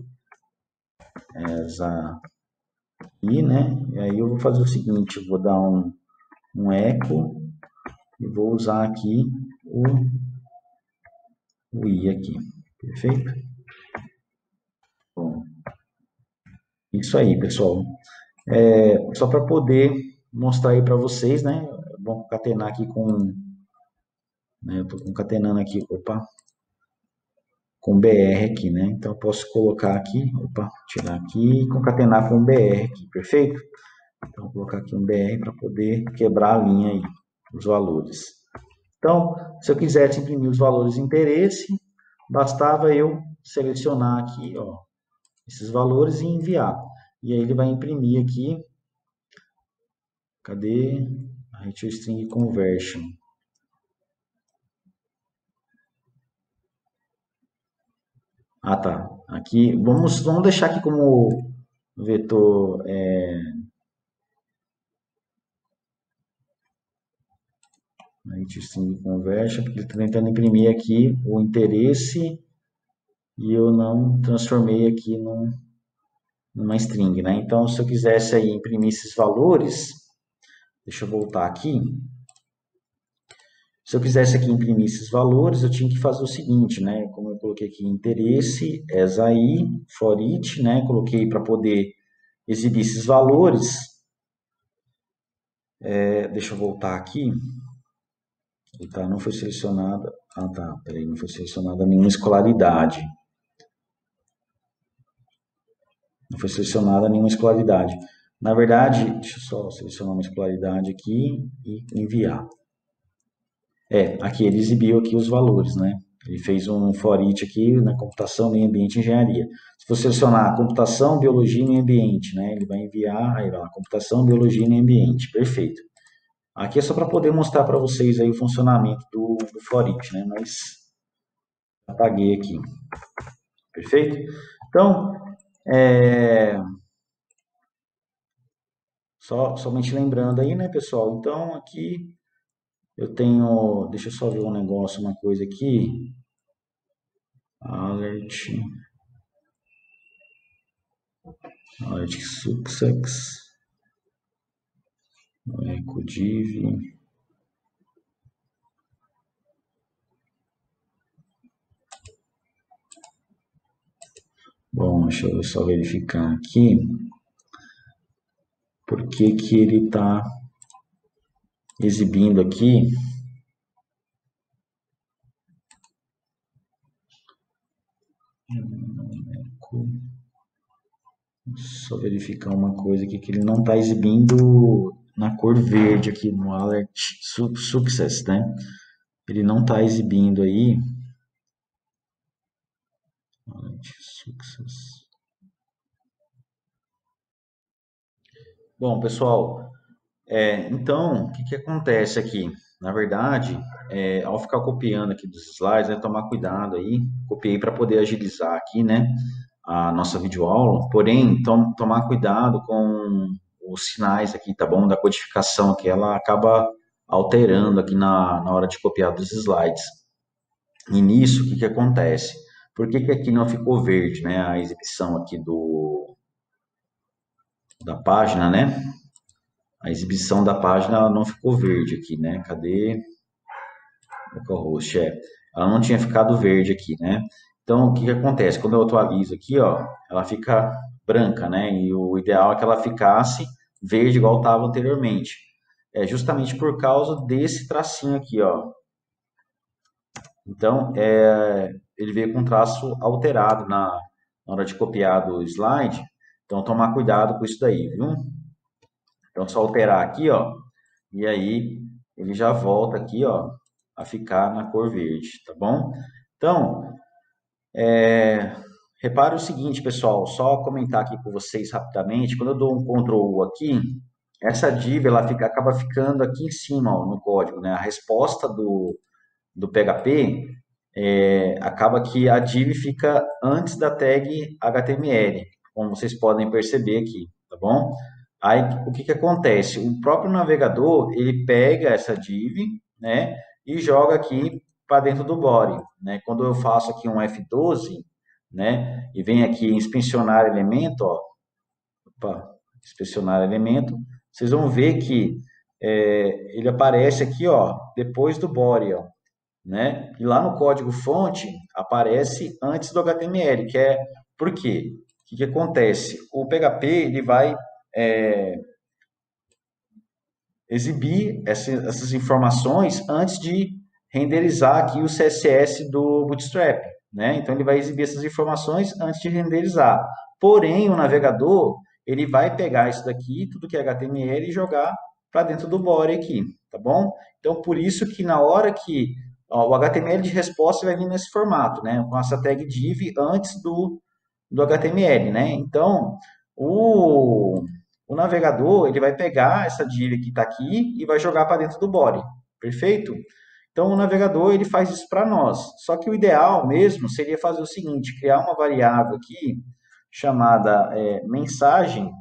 essa i, né? E aí eu vou fazer o seguinte, eu vou dar um echo e vou usar aqui o i aqui, perfeito? Bom, isso aí, pessoal. Só para poder mostrar aí para vocês, né? Vamos concatenar aqui né? Eu estou concatenando aqui, com BR aqui, né? Então, eu posso colocar aqui, tirar aqui e concatenar com BR aqui, perfeito? Então, vou colocar aqui um BR para poder quebrar a linha aí, os valores. Então, se eu quisesse imprimir os valores de interesse, bastava eu selecionar aqui, ó, esses valores e enviar. E aí ele vai imprimir aqui, cadê? Array string conversion. Tá. Aqui, vamos deixar aqui como vetor array string conversion, porque ele está tentando imprimir aqui o interesse e eu não transformei aqui numa string, né? Então, se eu quisesse aí imprimir esses valores, deixa eu voltar aqui. Se eu quisesse aqui imprimir esses valores, eu tinha que fazer o seguinte, né? Como eu coloquei aqui interesse, as aí, for each, né? Coloquei para poder exibir esses valores. Deixa eu voltar aqui. Não foi selecionada. Peraí, não foi selecionada nenhuma escolaridade. Não foi selecionada nenhuma escolaridade. Na verdade, deixa eu só selecionar uma escolaridade aqui e enviar. Aqui ele exibiu aqui os valores, né? Ele fez um for each aqui na computação, meio ambiente e engenharia. Se você selecionar computação, biologia e meio ambiente, né? Ele vai enviar, aí vai lá, computação, biologia e meio ambiente. Perfeito. Aqui é só para poder mostrar para vocês aí o funcionamento do for each, né? Mas apaguei aqui. Perfeito? Então, somente lembrando aí, né, pessoal? Então, aqui eu tenho, deixa eu só ver um negócio, uma coisa aqui. Alert success. Echo div. Bom, deixa eu só verificar aqui. Por que que ele está exibindo aqui só verificar uma coisa aqui, que ele não está exibindo na cor verde aqui no Alert Success, né? Ele não está exibindo aí. Alert Success. Bom, pessoal, então, o que acontece aqui? Na verdade, ao ficar copiando aqui dos slides, tomar cuidado aí. Copiei para poder agilizar aqui, né? A nossa videoaula. Porém, tomar cuidado com os sinais aqui, tá bom? Da codificação que ela acaba alterando aqui na hora de copiar dos slides. E nisso, o que acontece? Por que aqui não ficou verde, né? A exibição aqui da página, né? A exibição da página ela não ficou verde aqui, né? Cadê? Localhost, ela não tinha ficado verde aqui, né? Então, o que acontece? Quando eu atualizo aqui, ó, ela fica branca, né? E o ideal é que ela ficasse verde igual estava anteriormente. é justamente por causa desse tracinho aqui, ó. Então, ele veio com traço alterado na hora de copiar do slide. Então, tomar cuidado com isso daí, viu? Então, só alterar aqui, ó. E aí, ele já volta aqui, ó, a ficar na cor verde, tá bom? Então, repare o seguinte, pessoal, só comentar aqui com vocês rapidamente. Quando eu dou um Ctrl U aqui, essa div ela acaba ficando aqui em cima, ó, no código, né? A resposta do PHP acaba que a div fica antes da tag HTML, como vocês podem perceber aqui, tá bom? Aí, o que acontece? O próprio navegador, ele pega essa div, né, e joga aqui para dentro do body, né? Quando eu faço aqui um F12, né, e vem aqui em inspecionar elemento, ó, opa, inspecionar elemento, vocês vão ver que ele aparece aqui, ó, depois do body, ó, né? E lá no código fonte aparece antes do HTML, que é por quê? O que acontece? O PHP ele vai exibir essas informações antes de renderizar aqui o CSS do Bootstrap, né? Então ele vai exibir essas informações antes de renderizar. Porém, o navegador ele vai pegar isso daqui, tudo que é HTML, e jogar para dentro do body aqui, tá bom? Então por isso que na hora que o HTML de resposta vai vir nesse formato, né? Com essa tag div antes do HTML, né? Então o navegador ele vai pegar essa div que está aqui e vai jogar para dentro do body, perfeito? Então o navegador ele faz isso para nós. Só que o ideal mesmo seria fazer o seguinte: criar uma variável aqui chamada mensagem,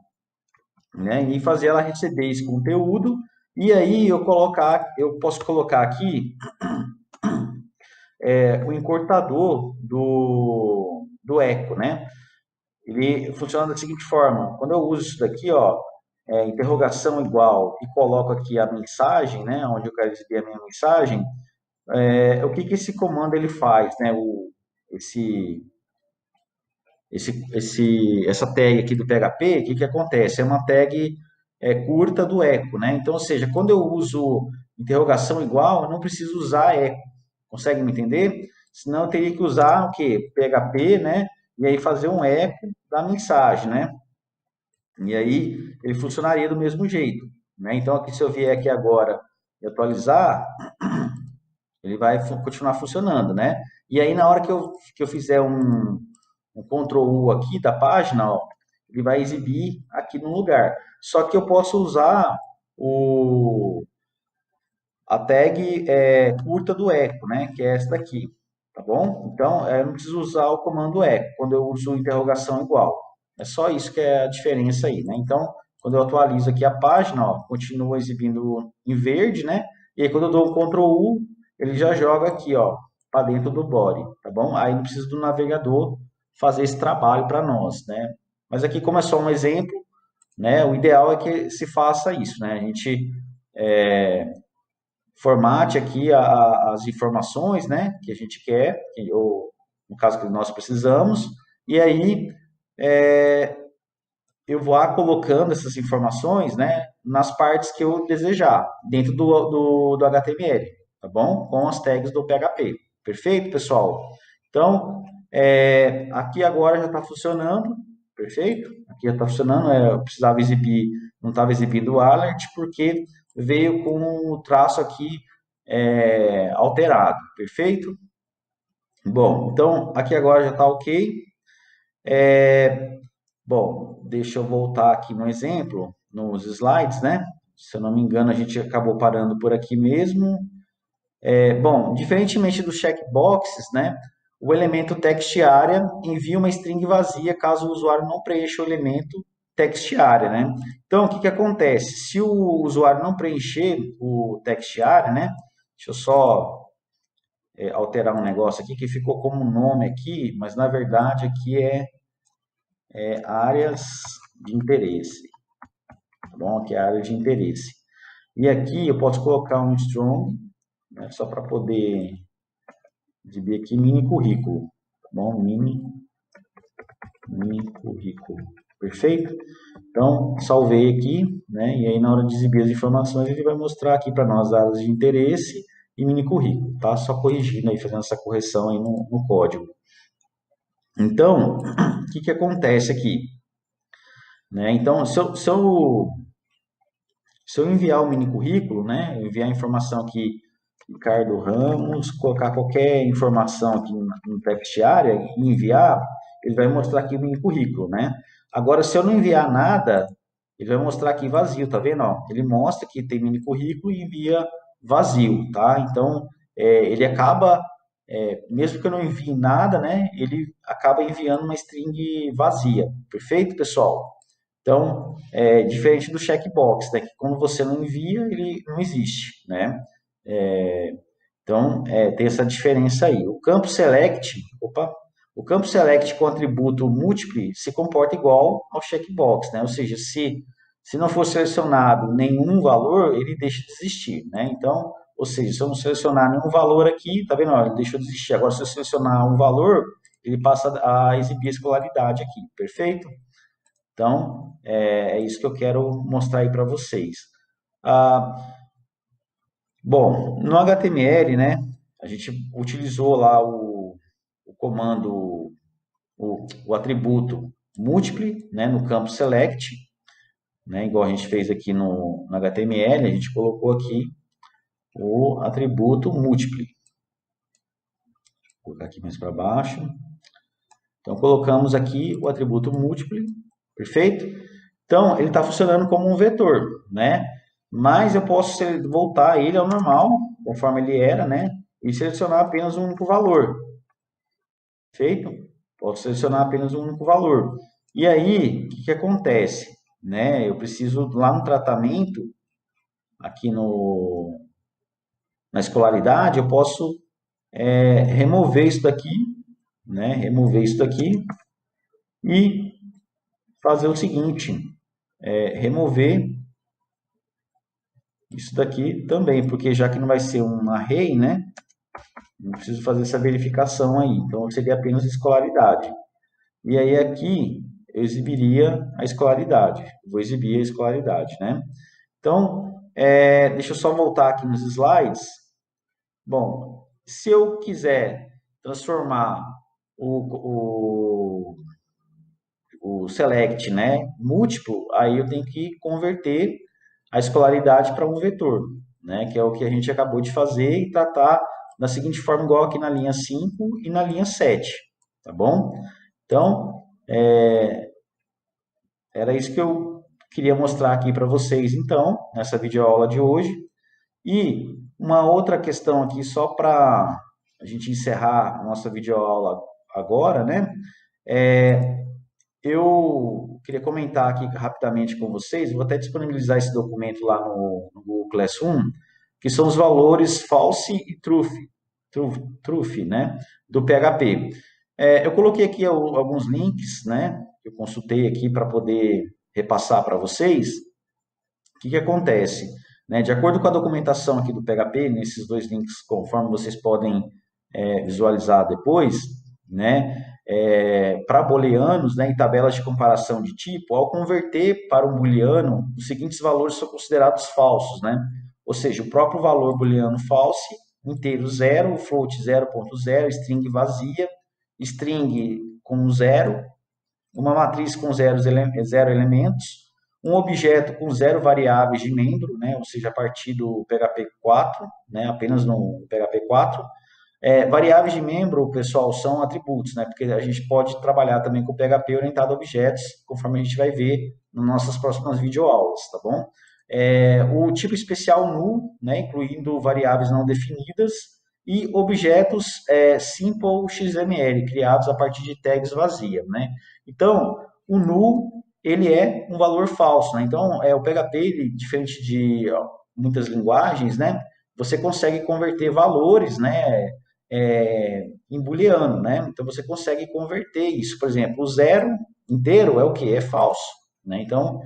né, e fazer ela receber esse conteúdo. E aí eu posso colocar aqui o encurtador do eco, né? Ele funciona da seguinte forma: quando eu uso isso daqui, ó, interrogação igual, e coloco aqui a mensagem, né, onde eu quero exibir a minha mensagem, o que esse comando ele faz, né? Essa tag aqui do PHP, o que acontece? É uma tag curta do eco, né? Então, ou seja, quando eu uso interrogação igual, eu não preciso usar eco. Consegue me entender? Senão eu teria que usar o quê? PHP, né? E aí fazer um eco da mensagem, né? E aí ele funcionaria do mesmo jeito, né? Então, aqui, se eu vier aqui agora e atualizar, ele vai continuar funcionando, né? E aí, na hora que eu fizer um Ctrl U aqui da página, ó, ele vai exibir aqui no lugar. Só que eu posso usar a tag curta do eco, né? Que é essa daqui, tá bom? Então, eu não preciso usar o comando eco quando eu uso interrogação igual. É só isso que é a diferença aí, né? Então, quando eu atualizo aqui a página, ó, continua exibindo em verde, né? E aí, quando eu dou um Ctrl U, ele já joga aqui, ó, para dentro do body, tá bom? Aí não precisa do navegador fazer esse trabalho para nós, né? Mas aqui, como é só um exemplo, né? O ideal é que se faça isso, né? A gente formate aqui as informações, né, que a gente quer, ou no caso que nós precisamos, e aí eu vou colocando essas informações, né, nas partes que eu desejar, dentro do HTML, tá bom? Com as tags do PHP. Perfeito, pessoal? Então, aqui agora já está funcionando, perfeito? Aqui já está funcionando, eu precisava exibir, não estava exibindo o alert, porque veio com o traço aqui alterado, perfeito? Bom, então aqui agora já está ok. Bom, deixa eu voltar aqui no exemplo, nos slides, né? Se eu não me engano, a gente acabou parando por aqui mesmo. Bom, diferentemente dos checkboxes, né? O elemento text area envia uma string vazia caso o usuário não preencha o elemento text area, né? Então, o que acontece? Se o usuário não preencher o text area, né? Deixa eu só alterar um negócio aqui que ficou como nome aqui, mas na verdade aqui é áreas de interesse, tá bom? Aqui é a área de interesse. E aqui eu posso colocar um strong, né, só para poder exibir aqui mini currículo, tá bom? Mini currículo, perfeito? Então, salvei aqui, né? E aí na hora de exibir as informações, ele vai mostrar aqui para nós áreas de interesse e mini currículo, tá? Só corrigindo aí, fazendo essa correção aí no código. Então, o que acontece aqui? Né? Então, se eu enviar o mini currículo, né? Enviar a informação aqui, Ricardo Ramos, colocar qualquer informação aqui no text area e enviar, ele vai mostrar aqui o mini currículo, né? Agora, se eu não enviar nada, ele vai mostrar aqui vazio, tá vendo? Ó, ele mostra que tem mini currículo e envia vazio, tá? Então, ele acaba, mesmo que eu não envie nada, né? Ele acaba enviando uma string vazia. Perfeito, pessoal? Então, diferente do checkbox, né? Que quando você não envia, ele não existe, né? Então, tem essa diferença aí. O campo select com atributo múltiplo se comporta igual ao checkbox, né? Ou seja, se não for selecionado nenhum valor, ele deixa de existir, né? Então, ou seja, se eu não selecionar nenhum valor aqui, tá vendo? Ele deixou de existir. Agora, se eu selecionar um valor, ele passa a exibir a escolaridade aqui, perfeito? Então, é isso que eu quero mostrar aí para vocês. Bom, no HTML, né, a gente utilizou lá o comando, o atributo múltiplo, né, no campo select, né, igual a gente fez aqui no HTML, a gente colocou aqui o atributo múltiplo. Vou colocar aqui mais para baixo. Então, colocamos aqui o atributo múltiplo, perfeito? Então, ele está funcionando como um vetor, né? Mas eu posso voltar ele ao normal, conforme ele era, né? E selecionar apenas um único valor. Perfeito? Posso selecionar apenas um único valor. E aí, o que acontece? Né? Eu preciso, lá no tratamento, aqui na escolaridade, eu posso remover isso daqui, né? Remover isso daqui e fazer o seguinte, remover isso daqui também, porque já que não vai ser um array, né? Não preciso fazer essa verificação aí. Então, seria apenas escolaridade. E aí, aqui, eu exibiria a escolaridade. Vou exibir a escolaridade, né? Então, deixa eu só voltar aqui nos slides. Bom, se eu quiser transformar o select, né, múltiplo, aí eu tenho que converter a escolaridade para um vetor, né, que é o que a gente acabou de fazer e tratar da seguinte forma, igual aqui na linha 5 e na linha 7, tá bom? Então, era isso que eu queria mostrar aqui para vocês, então, nessa videoaula de hoje. E uma outra questão aqui, só para a gente encerrar a nossa videoaula agora, né? Eu queria comentar aqui rapidamente com vocês, vou até disponibilizar esse documento lá no Google Classroom, que são os valores false e truth, né, do PHP. Eu coloquei aqui alguns links, né, que eu consultei aqui para poder repassar para vocês. O que acontece? Né, de acordo com a documentação aqui do PHP, nesses dois links, conforme vocês podem visualizar depois, né, para booleanos, né, em tabelas de comparação de tipo, ao converter para um booleano, os seguintes valores são considerados falsos, né? Ou seja, o próprio valor booleano false, inteiro 0, float 0.0, string vazia, string com 0, uma matriz com zero elementos, um objeto com 0 variáveis de membro, né? Ou seja, a partir do PHP 4, né? Apenas no PHP 4, variáveis de membro, pessoal, são atributos, né? Porque a gente pode trabalhar também com PHP orientado a objetos, conforme a gente vai ver nas nossas próximas videoaulas, tá bom? O tipo especial null, né? Incluindo variáveis não definidas, e objetos simple XML, criados a partir de tags vazias, né? Então, o null, ele é um valor falso, né? Então, o PHP, ele, diferente de muitas linguagens, né? Você consegue converter valores, né? Em booleano, né? Então você consegue converter isso. Por exemplo, o 0 inteiro é o que? É falso, né? Então,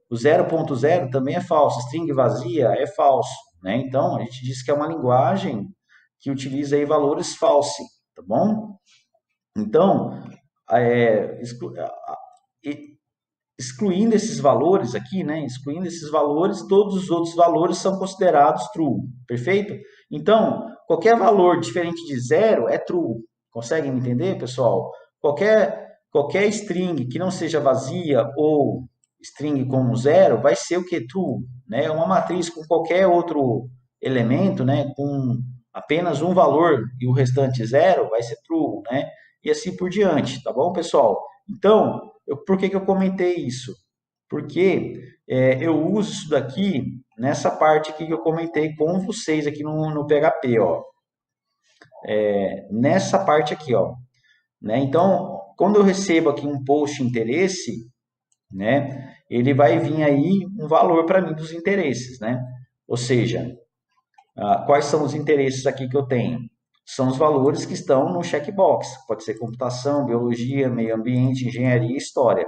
o 0.0 também é falso. String vazia é falso, né? Então, a gente diz que é uma linguagem que utiliza aí valores false, tá bom? Então, excluindo esses valores aqui, né? Excluindo esses valores, todos os outros valores são considerados true, perfeito? Então, qualquer valor diferente de zero é true. Conseguem me entender, pessoal? Qualquer string que não seja vazia ou string como zero vai ser o que? True, né? Uma matriz com qualquer outro elemento, né? Com apenas um valor e o restante zero vai ser true, né? E assim por diante, tá bom, pessoal? Então, por que eu comentei isso? Porque eu uso isso daqui nessa parte aqui que eu comentei com vocês aqui no PHP, ó. Nessa parte aqui, ó. Né? Então, quando eu recebo aqui um post interesse, né, ele vai vir aí um valor para mim dos interesses, né? Ou seja, quais são os interesses aqui que eu tenho? São os valores que estão no checkbox. Pode ser computação, biologia, meio ambiente, engenharia e história.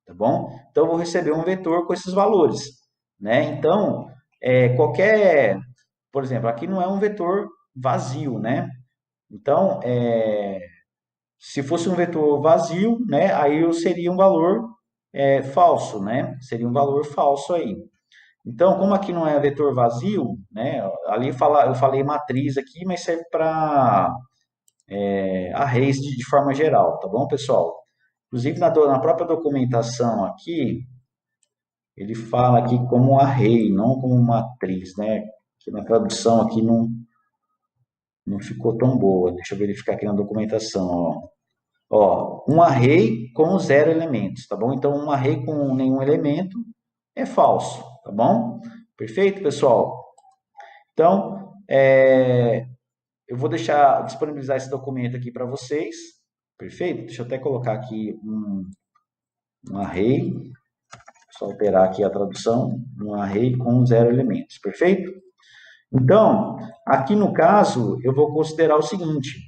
Tá bom? Então, eu vou receber um vetor com esses valores, né? Então, por exemplo, aqui não é um vetor vazio, né? Então, se fosse um vetor vazio, né, aí eu seria um valor falso, né? Seria um valor falso aí. Então, como aqui não é vetor vazio, né? Ali eu falei matriz aqui, mas serve para arrays de forma geral, tá bom, pessoal? Inclusive, na própria documentação aqui, ele fala aqui como array, não como matriz, né? Que na tradução aqui não ficou tão boa. Deixa eu verificar aqui na documentação, ó. Ó, um array com 0 elementos, tá bom? Então, um array com nenhum elemento é falso, tá bom? Perfeito, pessoal? Então, eu vou disponibilizar esse documento aqui para vocês, perfeito? Deixa eu até colocar aqui um array, só alterar aqui a tradução, um array com 0 elementos, perfeito? Então, aqui no caso, eu vou considerar o seguinte,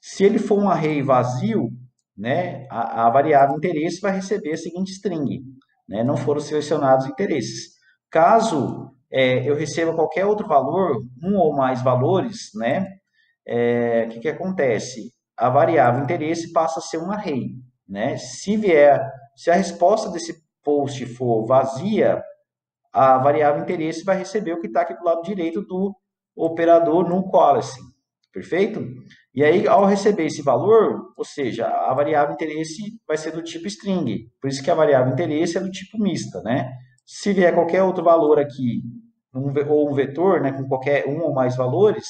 se ele for um array vazio, né, a variável interesse vai receber a seguinte string, né, não foram selecionados interesses. Caso eu receba qualquer outro valor, um ou mais valores, né, o que acontece? A variável interesse passa a ser um array, né? Se a resposta desse post for vazia, a variável interesse vai receber o que está aqui do lado direito do operador nullQuality, perfeito? E aí, ao receber esse valor, ou seja, a variável interesse vai ser do tipo string, por isso que a variável interesse é do tipo mista, né? Se vier qualquer outro valor aqui, ou um vetor, né, com qualquer um ou mais valores,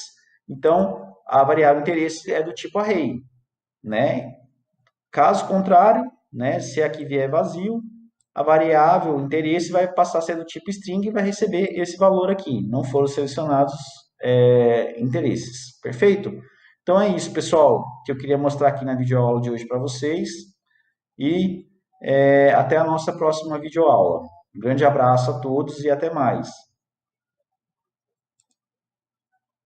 então a variável interesse é do tipo array, né? Caso contrário, né, se aqui vier vazio, a variável interesse vai passar a ser do tipo string e vai receber esse valor aqui. Não foram selecionados interesses. Perfeito? Então é isso, pessoal, que eu queria mostrar aqui na videoaula de hoje para vocês. E até a nossa próxima videoaula. Um grande abraço a todos e até mais.